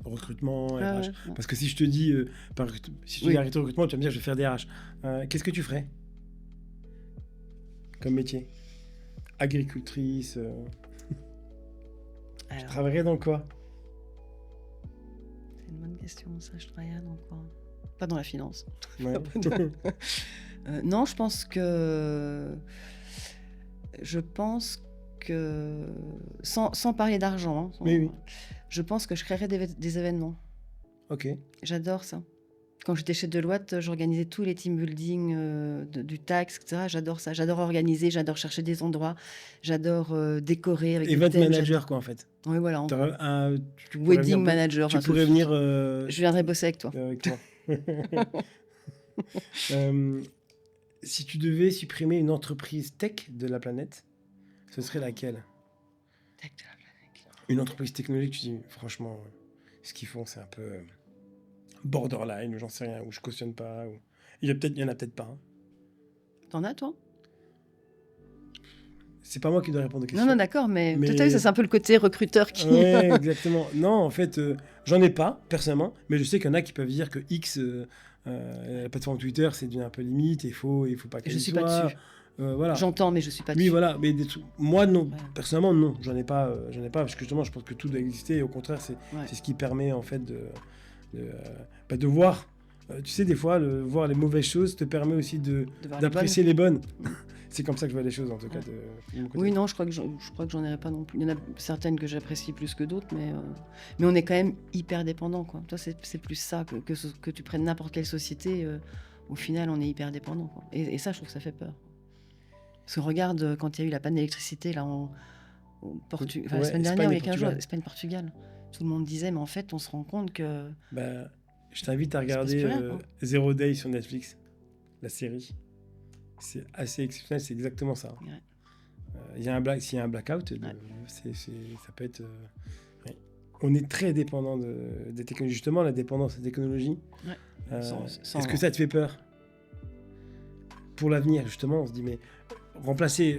recrutement, RH, parce que si je te dis, si tu dis arrêter le recrutement, tu vas me dire je vais faire des RH. Qu'est-ce que tu ferais comme métier? Agricultrice Je travaillerais dans quoi? C'est une bonne question, ça. Je travaillerais dans quoi? Pas dans la finance. Ouais. Non, je pense que sans parler d'argent, hein, oui. Je pense que je créerais des événements. Ok. J'adore ça. Quand j'étais chez Deloitte, j'organisais tous les team building du tax, etc. J'adore ça. J'adore organiser, j'adore chercher des endroits, j'adore décorer avec event manager, quoi, en fait. Oui, voilà. Wedding manager. Tu pourrais venir... Je viendrais bosser avec toi. Si tu devais supprimer une entreprise tech de la planète, ce serait laquelle? Tech de la planète. Une entreprise technologique, tu dis, franchement, ce qu'ils font, c'est un peu borderline, ou j'en sais rien, ou je cautionne pas. Ou... Il y en a peut-être pas. Hein. T'en as, toi? C'est pas moi qui dois répondre aux questions. Non, d'accord, mais... Tout à l'heure, ça, c'est un peu le côté recruteur qui... Oui, exactement. Non, en fait, j'en ai pas, personnellement, mais je sais qu'il y en a qui peuvent dire que X, la plateforme Twitter, c'est devenu un peu limite, il faut pas qu'elle soit... Je suis pas dessus. Voilà. J'entends, mais je suis pas dessus. Oui, voilà, mais moi, non. Ouais. Personnellement, non. J'en ai pas, parce que justement, je pense que tout doit exister, et au contraire, c'est ce qui permet, en fait, de voir... tu sais, des fois, voir les mauvaises choses te permet aussi d'apprécier les bonnes. C'est comme ça que je vois les choses, en tout cas. De mon côté. Oui, non, je crois que j'en aurais pas non plus. Il y en a certaines que j'apprécie plus que d'autres, mais on est quand même hyper dépendant, quoi. Toi, c'est plus ça que tu prennes n'importe quelle société. Au final, on est hyper dépendant, quoi. Et ça, je trouve que ça fait peur. Parce que regarde, quand il y a eu la panne d'électricité là au Portugal, la semaine dernière, il y a 15 jours, Espagne-Portugal, tout le monde disait, mais en fait, on se rend compte que... je t'invite à regarder Zero Day sur Netflix, la série. C'est assez exceptionnel, c'est exactement ça. S'il y a un blackout, ça peut être... On est très dépendant des technologies. Justement, la dépendance aux technologies. Est-ce que ça te fait peur? Pour l'avenir, justement, on se dit, mais remplacer,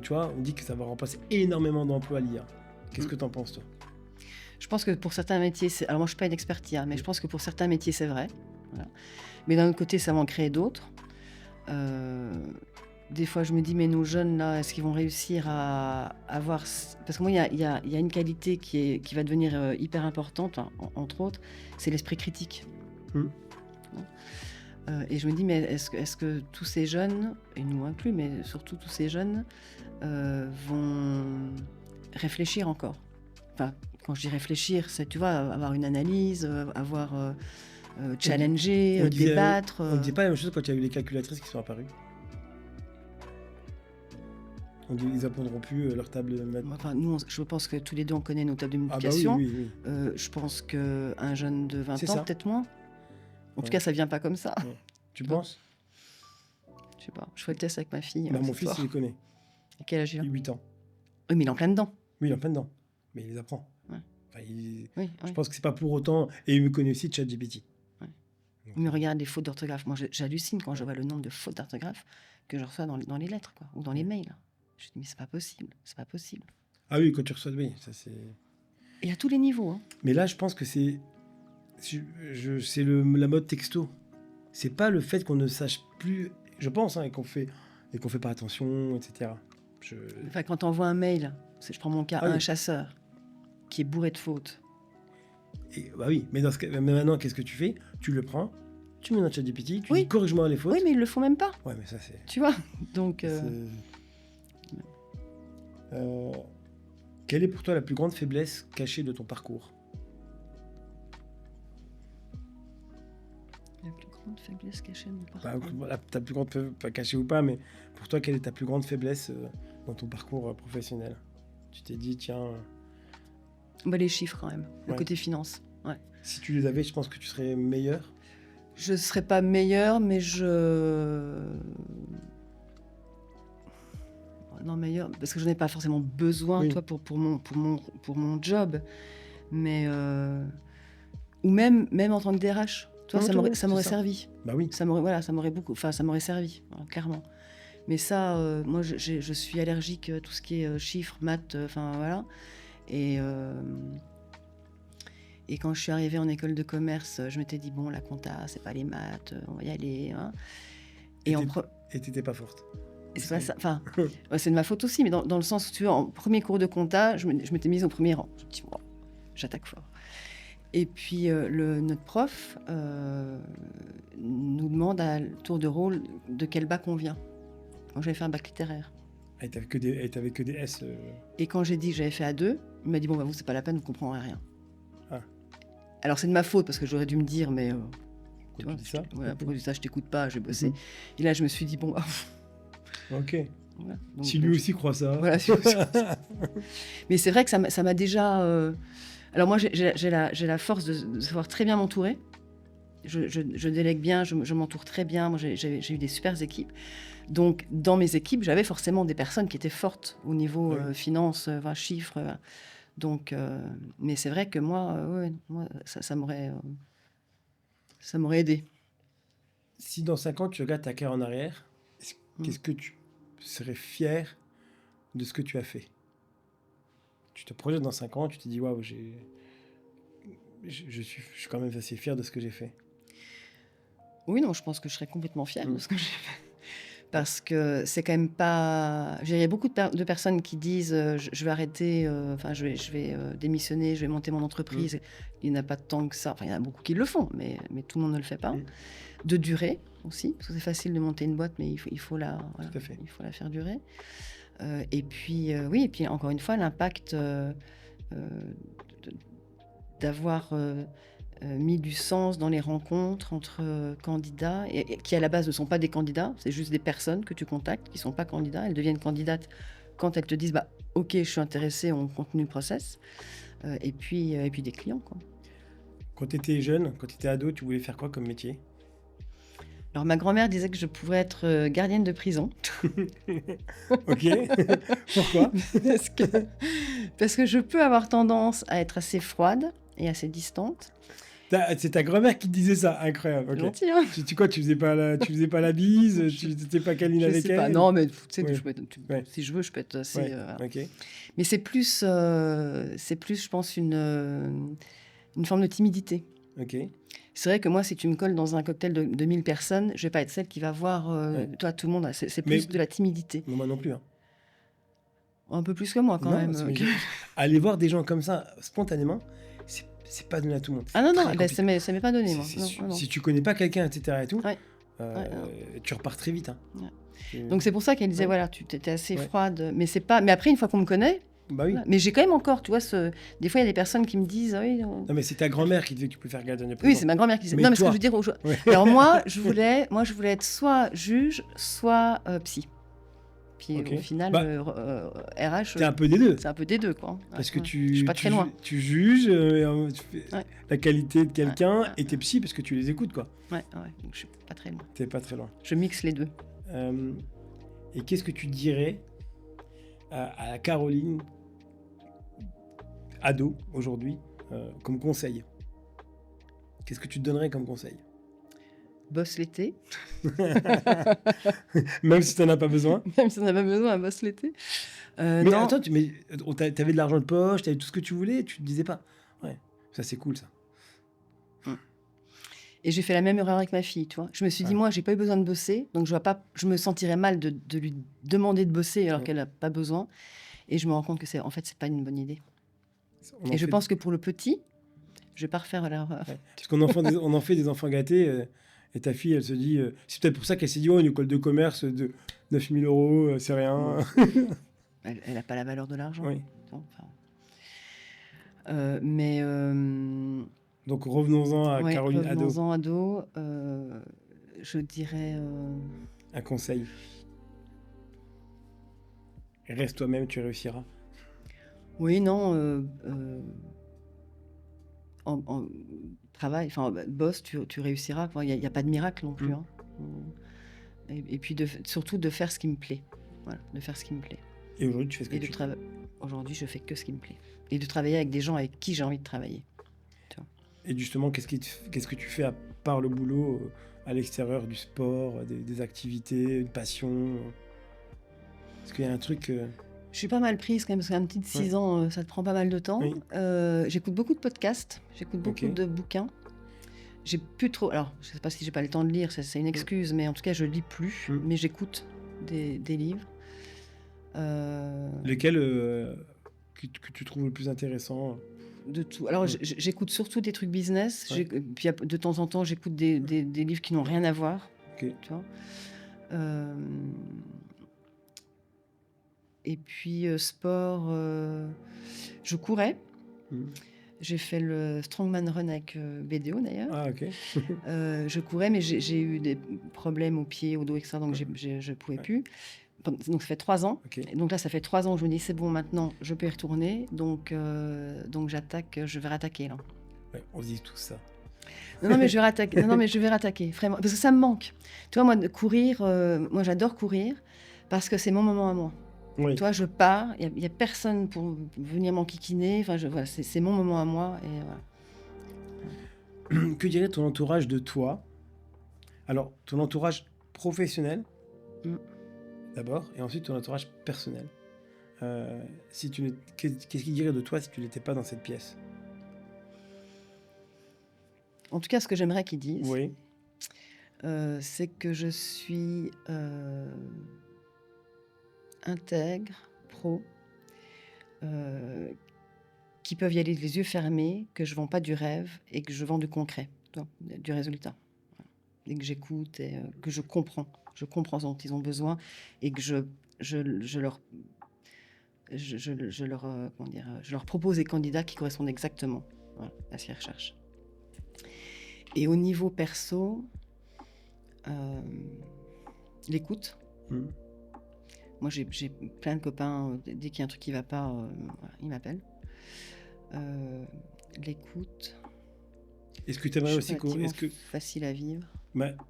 tu vois, on dit que ça va remplacer énormément d'emplois l'IA. Qu'est-ce que tu en penses, toi? Je pense que pour certains métiers, alors moi je ne suis pas une experte IA, mais je pense que pour certains métiers c'est vrai. Voilà. Mais d'un autre côté, ça va en créer d'autres. Des fois, je me dis, mais nos jeunes, là, est-ce qu'ils vont réussir à avoir... Parce que moi, il y a une qualité qui va devenir hyper importante, entre autres, c'est l'esprit critique. Et je me dis, mais est-ce que tous ces jeunes, et nous inclus, mais surtout tous ces jeunes, vont réfléchir encore? Enfin, quand je dis réfléchir, c'est, tu vois, avoir une analyse, avoir challenger, On disait- débattre. On ne disait pas la même chose quand il y a eu les calculatrices qui sont apparues. On dit ils apprendront plus leur table de maths. Enfin, nous, je pense que tous les deux, on connaît nos tables de Ah bah oui, multiplication. oui, oui. Je pense qu'un jeune de 20 C'est ans, ça. peut-être moins. En Ouais. tout cas, ça vient pas comme ça. Tu penses? Je sais pas. Je ferai le test avec ma fille. Bah, ce mon fils, soir. il les connaît. Et quel âge il a? 8 ans. Oui, mais il est en plein dedans. Oui, il est en plein dedans. Mais il les apprend. Ouais. Enfin, Oui, Je oui. pense que c'est pas pour autant. Et il me connaît aussi de ChatGPT. Ouais. Mais regarde les fautes d'orthographe. Moi, j'hallucine quand je vois le nombre de fautes d'orthographe que je reçois dans les lettres, quoi, ou dans les mails. Je dis, mais c'est pas possible. C'est pas possible. Ah oui, quand tu reçois. Oui, ça c'est. Et à tous les niveaux. Hein. Mais là, je pense que c'est. C'est la mode texto. C'est pas le fait qu'on ne sache plus. Je pense, hein, et qu'on fait pas attention, etc. Enfin, quand on envoie un mail, je prends mon cas, Ah à oui. un chasseur qui est bourré de fautes. Bah oui, mais mais maintenant, qu'est-ce que tu fais? Tu le prends, tu mets dans ChatGPT, tu Oui. dis corrige-moi les fautes. Oui, mais ils le font même pas. Ouais, mais ça c'est. Tu vois. Donc. Quelle est pour toi la plus grande faiblesse cachée de ton parcours? La plus grande faiblesse cachée de mon Bah, parcours. voilà, ta plus grande pas cachée ou pas, mais pour toi, quelle est ta plus grande faiblesse dans ton parcours professionnel? Tu t'es dit, tiens, Bah, les chiffres quand même. Le Ouais. côté finance. Ouais. si tu les avais, je pense que tu serais meilleur. Je serais pas meilleure, mais non, meilleure, parce que je n'ai pas forcément besoin, Oui. toi, pour mon job. Mais ou même en tant que DRH. Toi, Non, ça toi, m'aurait oui, ça m'aurait c'est ça. servi. Bah oui. Ça m'aurait beaucoup, enfin, ça m'aurait servi, voilà, clairement. Mais ça, moi, je suis allergique à tout ce qui est chiffres, maths, enfin voilà. Et quand je suis arrivée en école de commerce, je m'étais dit bon, la compta, c'est pas les maths, on va y aller. Hein. Et t'étais pas forte. C'est pas ça. Enfin, ouais, c'est de ma faute aussi, mais dans le sens où tu vois, en premier cours de compta, je m'étais mise au premier rang. Je me dis bon, j'attaque fort. Et puis notre prof nous demande à tour de rôle de quel bac on vient. Moi, j'avais fait un bac littéraire. Et t'avais que des S. Et quand j'ai dit que j'avais fait A2, il m'a dit bon, bah, vous, c'est pas la peine, vous comprendrez rien. Ah. Alors, c'est de ma faute parce que j'aurais dû me dire, mais. Tu dis ça? Voilà, pourquoi tu dis ça, je t'écoute pas, je vais bosser. Mhm. Et là, je me suis dit bon, Ok. voilà. Donc, Si lui aussi croit ça. Voilà, si lui aussi croit ça. Mais c'est vrai que ça m'a déjà. Alors, moi, j'ai la force de savoir très bien m'entourer. Je délègue bien, je m'entoure très bien. Moi, j'ai eu des super équipes. Donc, dans mes équipes, j'avais forcément des personnes qui étaient fortes au niveau Oui. finance, chiffres. Donc, mais c'est vrai que moi, ça m'aurait aidé. Si dans 5 ans, tu regardes ta carrière en arrière, qu'est-ce que tu serais fier de ce que tu as fait? Tu te projettes dans 5 ans, tu te dis waouh, je suis quand même assez fier de ce que j'ai fait. Oui, non, je pense que je serais complètement fière de ce que j'ai fait. Parce que c'est quand même pas. Il y a beaucoup de personnes qui disent je vais arrêter, je vais démissionner, je vais monter mon entreprise. Il n'y en a pas tant que ça. Enfin, il y en a beaucoup qui le font, mais tout le monde ne le fait pas. De durer aussi, parce que c'est facile de monter une boîte, mais il faut la faire durer. Et puis, et puis encore une fois, l'impact d'avoir mis du sens dans les rencontres entre candidats, et qui à la base ne sont pas des candidats, c'est juste des personnes que tu contactes qui ne sont pas candidats. Elles deviennent candidates quand elles te disent ok, je suis intéressée, on continue le process. Et puis des clients, quoi. Quand tu étais jeune, quand tu étais ado, tu voulais faire quoi comme métier? Alors ma grand-mère disait que je pourrais être gardienne de prison. Ok. Pourquoi? Parce que je peux avoir tendance à être assez froide et assez distante. C'est ta grand-mère qui te disait ça, incroyable. Ok. Gentil, hein. Tu faisais pas la bise, tu n'étais pas câline Je avec sais elle. pas. Non, mais tu sais, Ouais. Ouais. si je veux, je peux être assez. Ouais. Voilà. Ok. Mais c'est plus, je pense, une forme de timidité. Ok. C'est vrai que moi, si tu me colles dans un cocktail de 1000 personnes, je vais pas être celle qui va voir toi, tout le monde. C'est plus de la timidité. Moi non plus. Hein. Un peu plus que moi, quand Non, même. Aller voir des gens comme ça, spontanément, c'est pas donné à tout le monde. Ah non, Très non, compliqué. ça m'est pas donné, moi. Non. Si tu connais pas quelqu'un, etc. et tout, Ouais. tu repars très vite. Hein. Ouais. Donc c'est pour ça qu'elle disait Ouais. voilà, tu étais assez Ouais. froide, mais c'est pas. Mais après, une fois qu'on me connaît, Bah oui. Voilà. Mais j'ai quand même encore, tu vois, des fois, il y a des personnes qui me disent... Oui, Non, mais c'est ta grand-mère qui disait que tu peux faire gardien de oui, prison. c'est ma grand-mère qui disait... Mais non, mais ce que toi je veux dire... Ouais. Alors moi, je voulais être soit juge, soit psy. Puis Ok. au final, Bah, RH, T'es un peu des deux. c'est un peu des deux, quoi. Parce Ouais, que ouais. Je suis pas très loin. tu juges tu fais Ouais. la qualité de quelqu'un Ouais, ouais, et t'es psy parce que tu les écoutes, quoi. Ouais, donc je suis pas très loin. T'es pas très loin. Je mixe les deux. Et qu'est-ce que tu dirais à la Caroline, ado, aujourd'hui, comme conseil? Qu'est-ce que tu te donnerais comme conseil? Bosse l'été, Même si t'en as pas besoin. même si on n'a pas besoin, bosse l'été. Mais non, attends, t'avais de l'argent de poche, t'avais tout ce que tu voulais, tu te disais pas. Ouais, ça c'est cool ça. et j'ai fait la même erreur avec ma fille, tu vois. Je me suis dit, Ah. moi, j'ai pas eu besoin de bosser, donc je me sentirais mal de lui demander de bosser alors Ouais. qu'elle a pas besoin. Et je me rends compte que c'est pas une bonne idée. On en Et je fait- pense que pour le petit, je vais pas refaire l'erreur. Ouais. Parce qu'on on en fait des enfants gâtés. Et ta fille, elle se dit. C'est peut-être pour ça qu'elle s'est dit, oh, une école de commerce de 9 000 euros, c'est rien. Elle a pas la valeur de l'argent. Oui. Enfin, mais Donc revenons-en à ouais, Caroline ado. revenons-en ado. Je dirais. Un conseil. Reste toi-même, tu réussiras. Oui, non. En travail, enfin, bosse, tu réussiras. Il n'y a pas de miracle non plus. Mm. Hein. Et puis surtout de faire ce qui me plaît. Voilà, de faire ce qui me plaît. Et aujourd'hui, tu fais ce que Et tu veux. aujourd'hui, je fais que ce qui me plaît. Et de travailler avec des gens avec qui j'ai envie de travailler. Et justement, qu'est-ce que tu fais à part le boulot, à l'extérieur du sport, des activités, une passion? Est-ce qu'il y a un truc... Je suis pas mal prise quand même, parce qu'un petit de 6 ans, ça te prend pas mal de temps. Oui. J'écoute beaucoup de podcasts, j'écoute beaucoup Ok. de bouquins. J'ai plus trop... Alors, je sais pas si j'ai pas le temps de lire, c'est une excuse, mais en tout cas, je lis plus, Mm. mais j'écoute des livres. Lequel que tu trouves le plus intéressant? De tout. Alors, j'écoute surtout des trucs business. Ouais. Puis de temps en temps, j'écoute des livres qui n'ont rien à voir. Ok. Tu vois. Et puis, sport, je courais. Mm. J'ai fait le Strongman Run avec BDO d'ailleurs. Ah, ok. Je courais, mais j'ai eu des problèmes aux pieds, au dos, etc. Donc, je ne pouvais plus. Donc, ça fait 3 ans. Ok. Et donc là, ça fait 3 ans que je me dis, c'est bon, maintenant, je peux y retourner. Donc j'attaque, je vais rattaquer, là. Ouais, on se dit tout ça. Non, mais je vais rattaquer. Non, mais je vais rattaquer, vraiment. Parce que ça me manque. Tu vois, moi, de courir, moi, j'adore courir parce que c'est mon moment à moi. Oui. Tu vois, je pars, il n'y a personne pour venir m'enquiquiner. Enfin, voilà, c'est mon moment à moi. Et voilà. Que dirait ton entourage de toi? Alors, ton entourage professionnel, Mm. d'abord, et ensuite ton entourage personnel. Qu'est-ce qu'il dirait de toi si tu n'étais pas dans cette pièce? En tout cas, ce que j'aimerais qu'ils disent, Oui. c'est que je suis intègre, pro, qui peuvent y aller les yeux fermés, que je ne vends pas du rêve et que je vends du concret, tu vois, du résultat. Voilà. Et que j'écoute et que je comprends ce dont ils ont besoin et que je leur propose des candidats qui correspondent exactement, voilà, à ce qu'ils recherchent. Et au niveau perso, l'écoute. Mm. Moi, j'ai plein de copains, dès qu'il y a un truc qui ne va pas, voilà, ils m'appellent. L'écoute. Est-ce que tu aimerais aussi facile à vivre.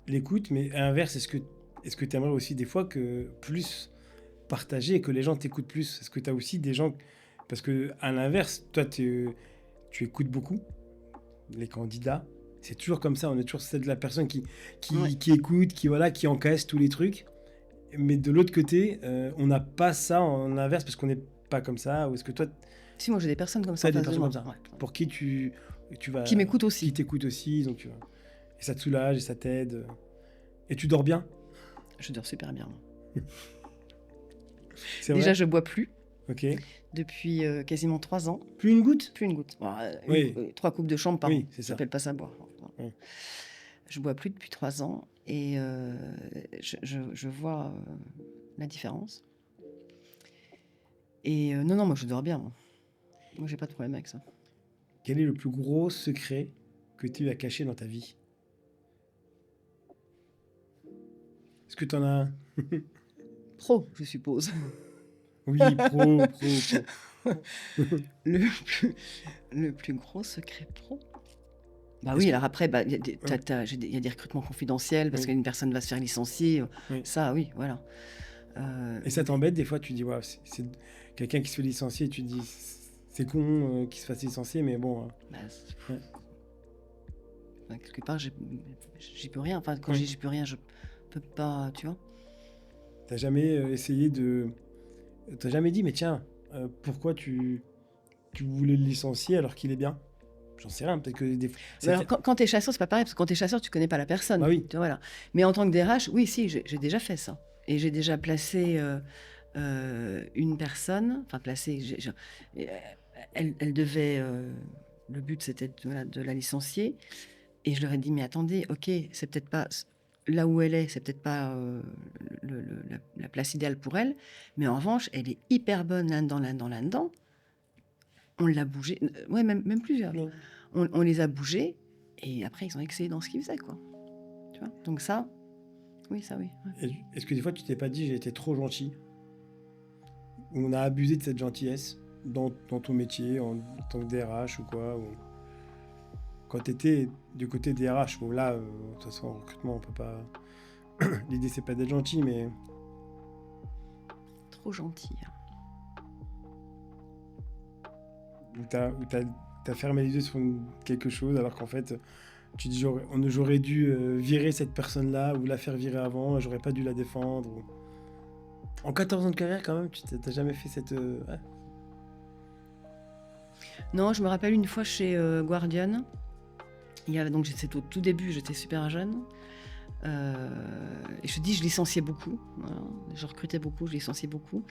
l'écoute, mais à l'inverse, est-ce que tu aimerais aussi des fois que plus partager et que les gens t'écoutent plus? Est-ce que tu as aussi des gens... Parce que à l'inverse, toi, tu écoutes beaucoup les candidats. C'est toujours comme ça, on est toujours celle de la personne qui écoute, qui encaisse tous les trucs. Mais de l'autre côté, on n'a pas ça en inverse parce qu'on n'est pas comme ça. Ou est-ce que toi... Si, moi j'ai des personnes comme ça. Des personnes comme ça. Ouais. Pour qui tu vas... Qui m'écoutent aussi. Qui t'écoutent aussi. Donc, et ça te soulage et ça t'aide. Et tu dors bien? Je dors super bien. C'est Déjà, vrai? je bois plus. Ok. Depuis quasiment 3 ans. Plus une goutte? Plus une goutte. Bon, Oui. 3 coupes de chambre par Oui, an. c'est ça. J'appelle pas ça boire. Oui. Je bois plus depuis 3 ans et je vois la différence. Et non, moi je dors bien. Moi j'ai pas de problème avec ça. Quel est le plus gros secret que tu as caché dans ta vie? Est-ce que tu en as un? Pro, je suppose. Oui, pro. Le plus gros secret pro. Bah oui, alors après, il y a des recrutements confidentiels parce Oui. qu'une personne va se faire licencier. Oui. Ça, oui, voilà. Et ça t'embête des fois, tu dis, ouais, c'est quelqu'un qui se fait licencier, tu te dis, c'est con qu'il se fasse licencier, mais bon. Bah, Ouais. quelque part, j'y peux rien. Enfin, quand Oui. je dis j'y peux rien, je peux pas, tu vois. T'as jamais essayé de. T'as jamais dit, mais tiens, pourquoi tu voulais le licencier alors qu'il est bien? J'en sais rien, peut-être que des fois. Alors, quand tu es chasseur, c'est pas pareil, parce que quand tu es chasseur, tu connais pas la personne. Ah oui. Tu vois, voilà. Mais en tant que DRH, oui, si, j'ai déjà fait ça. Et j'ai déjà placé une personne, enfin placé, elle devait, le but c'était de la licencier. Et je leur ai dit, mais attendez, ok, c'est peut-être pas, là où elle est, c'est peut-être pas la place idéale pour elle, mais en revanche, elle est hyper bonne là-dedans. On l'a bougé, ouais, même plusieurs. Oui. On les a bougés, et après, ils ont excellé dans ce qu'ils faisaient, quoi. Tu vois? Donc ça, oui. Ouais. Est-ce que des fois, tu t'es pas dit, j'ai été trop gentil? Ou on a abusé de cette gentillesse dans ton métier, en tant que DRH ou quoi quand tu étais du côté DRH, bon là, de toute façon, en recrutement, on peut pas... L'idée, c'est pas d'être gentil, mais... Trop gentil. Où t'as fermé les yeux sur quelque chose, alors qu'en fait, tu dis, j'aurais dû virer cette personne-là, ou la faire virer avant, j'aurais pas dû la défendre. En 14 ans de carrière, quand même, tu t'as jamais fait cette... ouais. Non, je me rappelle une fois chez Guardian. Donc c'était au tout début, j'étais super jeune. Et je te dis, je licenciais beaucoup. Voilà. Je recrutais beaucoup, je licenciais beaucoup.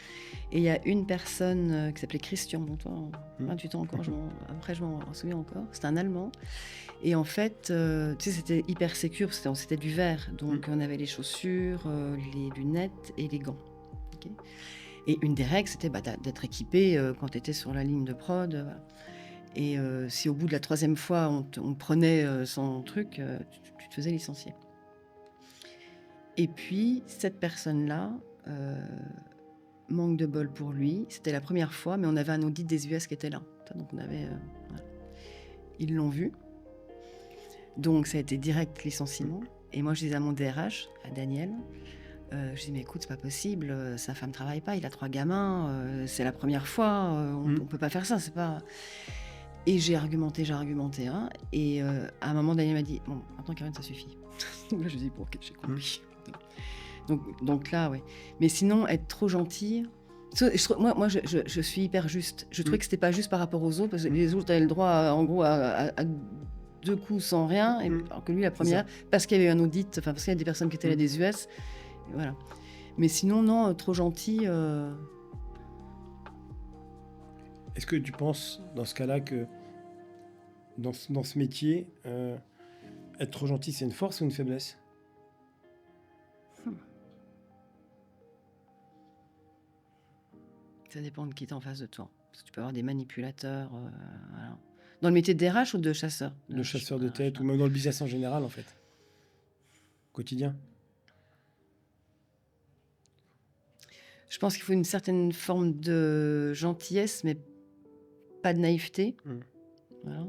Et il y a une personne qui s'appelait Christian, bon, toi, 28 ans encore, après je m'en souviens encore. C'était un Allemand. Et en fait, tu sais, c'était hyper sécure, c'était du verre. Donc on avait les chaussures, les lunettes et les gants. Okay. Et une des règles, c'était d'être équipé quand tu étais sur la ligne de prod. Voilà. Et si au bout de la 3e fois, on prenait son truc, tu te faisais licencier. Et puis, cette personne-là, manque de bol pour lui, c'était la première fois, mais on avait un audit des US qui était là. Donc on avait... voilà. Ils l'ont vu. Donc ça a été direct licenciement. Et moi, je disais à mon DRH, à Daniel, je dis, mais écoute, c'est pas possible, sa femme travaille pas, il a 3 gamins, c'est la première fois, on peut pas faire ça, c'est pas... Et j'ai argumenté, hein, et à un moment, Daniel m'a dit, bon, maintenant, Karine, ça suffit. Là, je dis, bon, ok, j'ai compris. Donc là, ouais. Mais sinon, être trop gentil... Moi, je suis hyper juste. Je trouvais que c'était pas juste par rapport aux autres, parce que les autres avaient le droit, en gros, à 2 coups sans rien, et alors que lui, la première, parce qu'il y avait eu un audit, enfin, parce qu'il y a des personnes qui étaient là des US, et voilà. Mais sinon, non, trop gentil... Est-ce que tu penses, dans ce cas-là, que dans ce métier, être trop gentil, c'est une force ou une faiblesse? Ça dépend de qui est en face de toi. Parce que tu peux avoir des manipulateurs. Voilà. Dans le métier de DRH ou de chasseur? De chasseur de tête, ou même dans le business en général, en fait. Quotidien. Je pense qu'il faut une certaine forme de gentillesse, mais pas de naïveté. Voilà.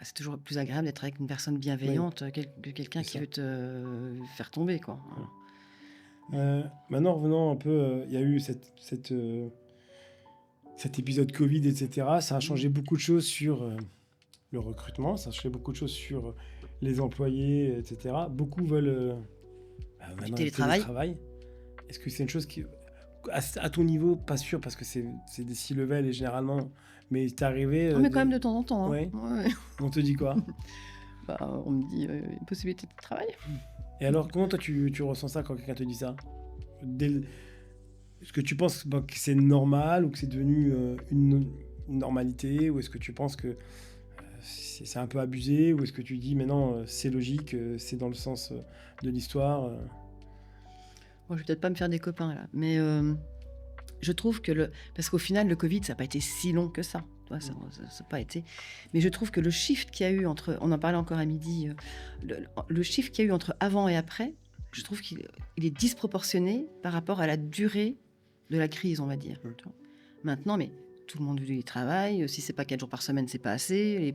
C'est toujours plus agréable d'être avec une personne bienveillante que quelqu'un qui veut te faire tomber, quoi. Maintenant, revenons un peu, il y a eu cet épisode Covid, etc. Ça a changé beaucoup de choses sur le recrutement, ça a changé beaucoup de choses sur les employés, etc. Beaucoup veulent du télétravail. Est-ce que c'est une chose qui, à ton niveau, pas sûr, parce que c'est des C-level et généralement, mais c'est arrivé... mais quand même de temps en temps. Hein. Ouais. Ouais. On te dit quoi? On me dit une possibilité de travail. Et alors, comment toi tu ressens ça quand quelqu'un te dit ça? Est-ce que tu penses que c'est normal ou que c'est devenu une normalité, ou est-ce que tu penses que c'est un peu abusé, ou est-ce que tu dis mais non, c'est logique, c'est dans le sens de l'histoire? Bon, je vais peut-être pas me faire des copains là, mais je trouve que parce qu'au final, le Covid, ça n'a pas été si long que ça. Ça n'a pas été. Mais je trouve que le shift qu'il y a eu entre, on en parlait encore à midi, le shift qu'il y a eu entre avant et après, je trouve qu'il est disproportionné par rapport à la durée de la crise, on va dire. Tu vois. Maintenant, mais tout le monde y travaille. Si c'est pas 4 jours par semaine, c'est pas assez.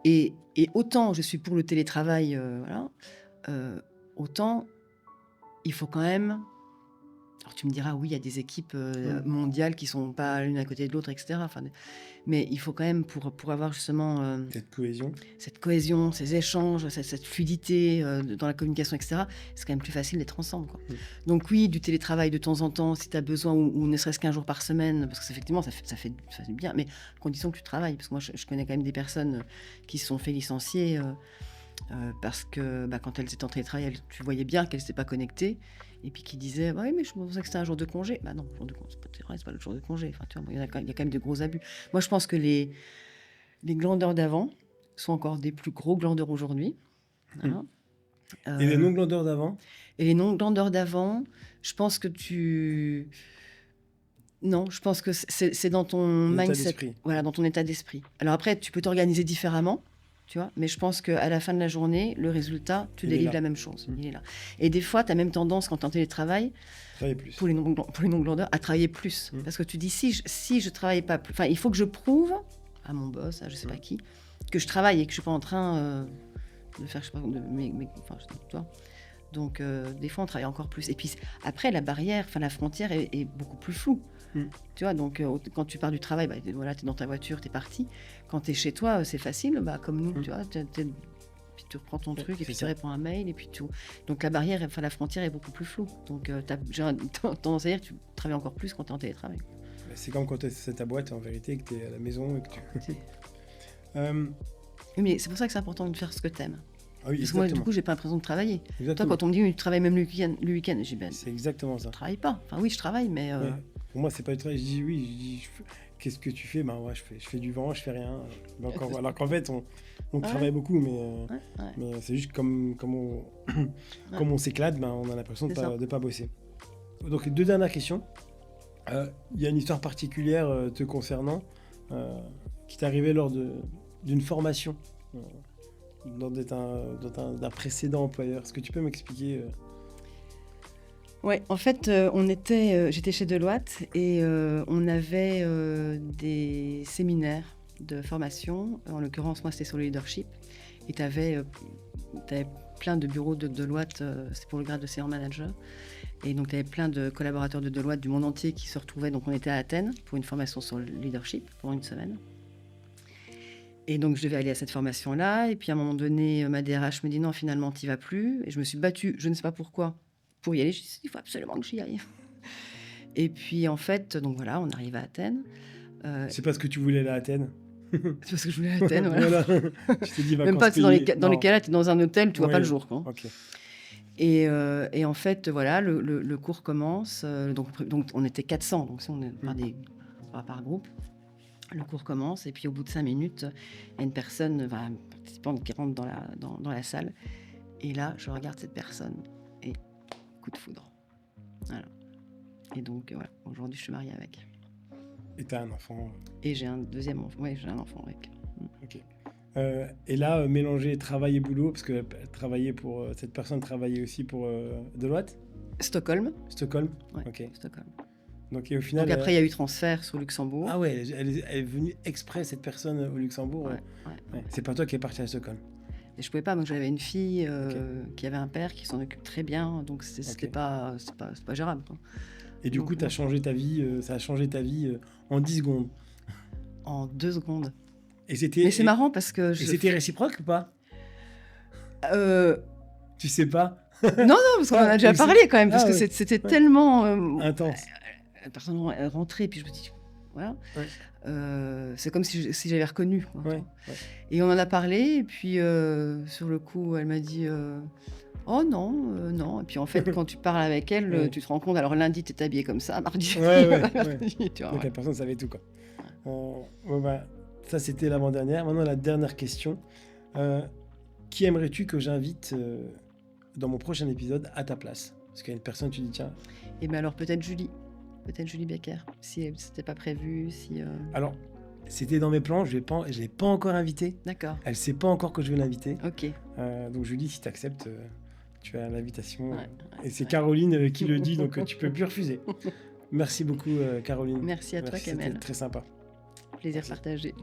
Et autant je suis pour le télétravail, autant il faut quand même. Alors tu me diras, oui, il y a des équipes mondiales qui sont pas l'une à côté de l'autre, etc. Mais il faut quand même, pour avoir justement cette cohésion, ces échanges, cette fluidité dans la communication, etc., c'est quand même plus facile d'être ensemble, quoi. Donc oui, du télétravail de temps en temps, si tu as besoin, ou ne serait-ce qu'un jour par semaine, parce que effectivement, ça fait bien, mais à condition que tu travailles. Parce que moi, je connais quand même des personnes qui se sont fait licencier parce que quand elles étaient en télétravail, tu voyais bien qu'elles n'étaient pas connectées. Et puis qui disaient oui, mais je pensais que c'était un jour de congé. Non, jour de congé, c'est pas le jour de congé. Enfin, tu vois, il y a quand même de gros abus. Moi, je pense que les glandeurs d'avant sont encore des plus gros glandeurs aujourd'hui. Voilà. Et les non-glandeurs d'avant ? Et les non-glandeurs d'avant, je pense que non, je pense que c'est dans ton mindset. Voilà, dans ton état d'esprit. Alors après, tu peux t'organiser différemment. Tu vois, mais je pense qu'à la fin de la journée, le résultat, tu délivres la même chose. Il est là. Et des fois, tu as même tendance, quand tu es en télétravail, pour les non-glandeurs, à travailler plus. Parce que tu dis, si je travaille pas plus... Enfin, il faut que je prouve à mon boss, à je sais pas qui, que je travaille et que je suis pas en train de faire, je sais pas, tu vois. Donc, des fois, on travaille encore plus. Et puis, après, la frontière est beaucoup plus floue. Tu vois, donc quand tu pars du travail, tu es dans ta voiture, tu es parti. Quand tu es chez toi, c'est facile, comme nous, tu vois, puis tu reprends ton truc et puis tu réponds à un mail et puis tout. Donc la la frontière est beaucoup plus floue. Donc j'ai tendance à dire que tu travailles encore plus quand tu es en télétravail. C'est comme quand c'est ta boîte en vérité, que tu es à la maison et que tu... Mais c'est pour ça que c'est important de faire ce que tu aimes. Ah oui, parce que moi, du coup, j'ai pas l'impression de travailler. Exactement. Toi, quand on me dit tu travailles même le week-end, j'ai dit c'est exactement ça. Je travaille pas. Enfin oui, je travaille, mais pour moi, c'est pas du travail. Je dis oui, qu'est-ce que tu fais ? Je fais du vent, je fais rien. Alors qu'en fait, on travaille beaucoup, mais c'est juste comme on s'éclate, on a l'impression de pas bosser. Donc 2 dernières questions. Il y a une histoire particulière te concernant qui t'est arrivée lors d'une formation d'un précédent employeur. Est-ce que tu peux m'expliquer Ouais, en fait, j'étais chez Deloitte et on avait des séminaires de formation. En l'occurrence, moi, c'était sur le leadership. Et tu avais plein de bureaux de Deloitte, c'est pour le grade de senior manager. Et donc, tu avais plein de collaborateurs de Deloitte du monde entier qui se retrouvaient. Donc, on était à Athènes pour une formation sur le leadership pendant une semaine. Et donc, je devais aller à cette formation-là. Et puis, à un moment donné, ma DRH me dit non, finalement, tu n'y vas plus. Et je me suis battue, je ne sais pas pourquoi, pour y aller. Je me suis dit, il faut absolument que j'y aille. Et puis, en fait, donc voilà, on arrive à Athènes. C'est parce que tu voulais aller à Athènes ? C'est parce que je voulais aller à Athènes, voilà. Tu t'es dit vacances. Même pas, dans les cas-là, tu es dans un hôtel, tu vois pas le jour, quoi. Okay. Et en fait, voilà, le cours commence. Donc, on était 400, donc si on est par groupe. Le cours commence, et puis au bout de 5 minutes, il y a une personne, un participant qui rentre dans la salle. Et là, je regarde cette personne, et coup de foudre. Voilà. Et donc, voilà, aujourd'hui, je suis mariée avec. Et tu as un enfant. Et j'ai un deuxième enfant. Oui, j'ai un enfant avec. Ok. Et là, mélanger travail et boulot, parce que cette personne travaillait aussi pour Deloitte. Stockholm. Ouais, ok. Stockholm. Donc, et au final, après, il y a eu transfert sur Luxembourg. Ah ouais, elle est venue exprès, cette personne, au Luxembourg. Ouais. C'est pas toi qui es parti à Stockholm. Et je pouvais pas, donc j'avais une fille qui avait un père qui s'en occupe très bien, donc c'était pas gérable, quoi. Et du coup, ça a changé ta vie en 10 secondes. En 2 secondes. Mais c'est marrant parce que... c'était réciproque ou pas Tu sais pas Non, parce qu'on en a déjà parlé quand même, parce que c'était tellement... intense. La personne rentrait, puis je me dis... Voilà. Ouais. C'est comme si j'avais reconnu, quoi. Ouais. Et on en a parlé, et puis sur le coup, elle m'a dit... Oh non. Et puis en fait, quand tu parles avec elle, tu te rends compte. Alors lundi, tu es habillé comme ça, mardi. Tu vois, donc la personne savait tout, quoi. Ça, c'était l'avant-dernière. Maintenant, la dernière question. Qui aimerais-tu que j'invite dans mon prochain épisode à ta place ? Est-ce qu'il y a une personne, tu dis, tiens... Et bien alors peut-être Julie Becker, si c'était pas prévu, si... Alors, c'était dans mes plans, je l'ai pas encore invitée. D'accord. Elle sait pas encore que je vais l'inviter. Ok. Donc Julie, si tu acceptes, tu as l'invitation. Ouais, Et c'est Caroline qui le dit, donc tu peux plus refuser. Merci beaucoup, Caroline. Merci à toi, Kamel. C'était très sympa. Plaisir partagé.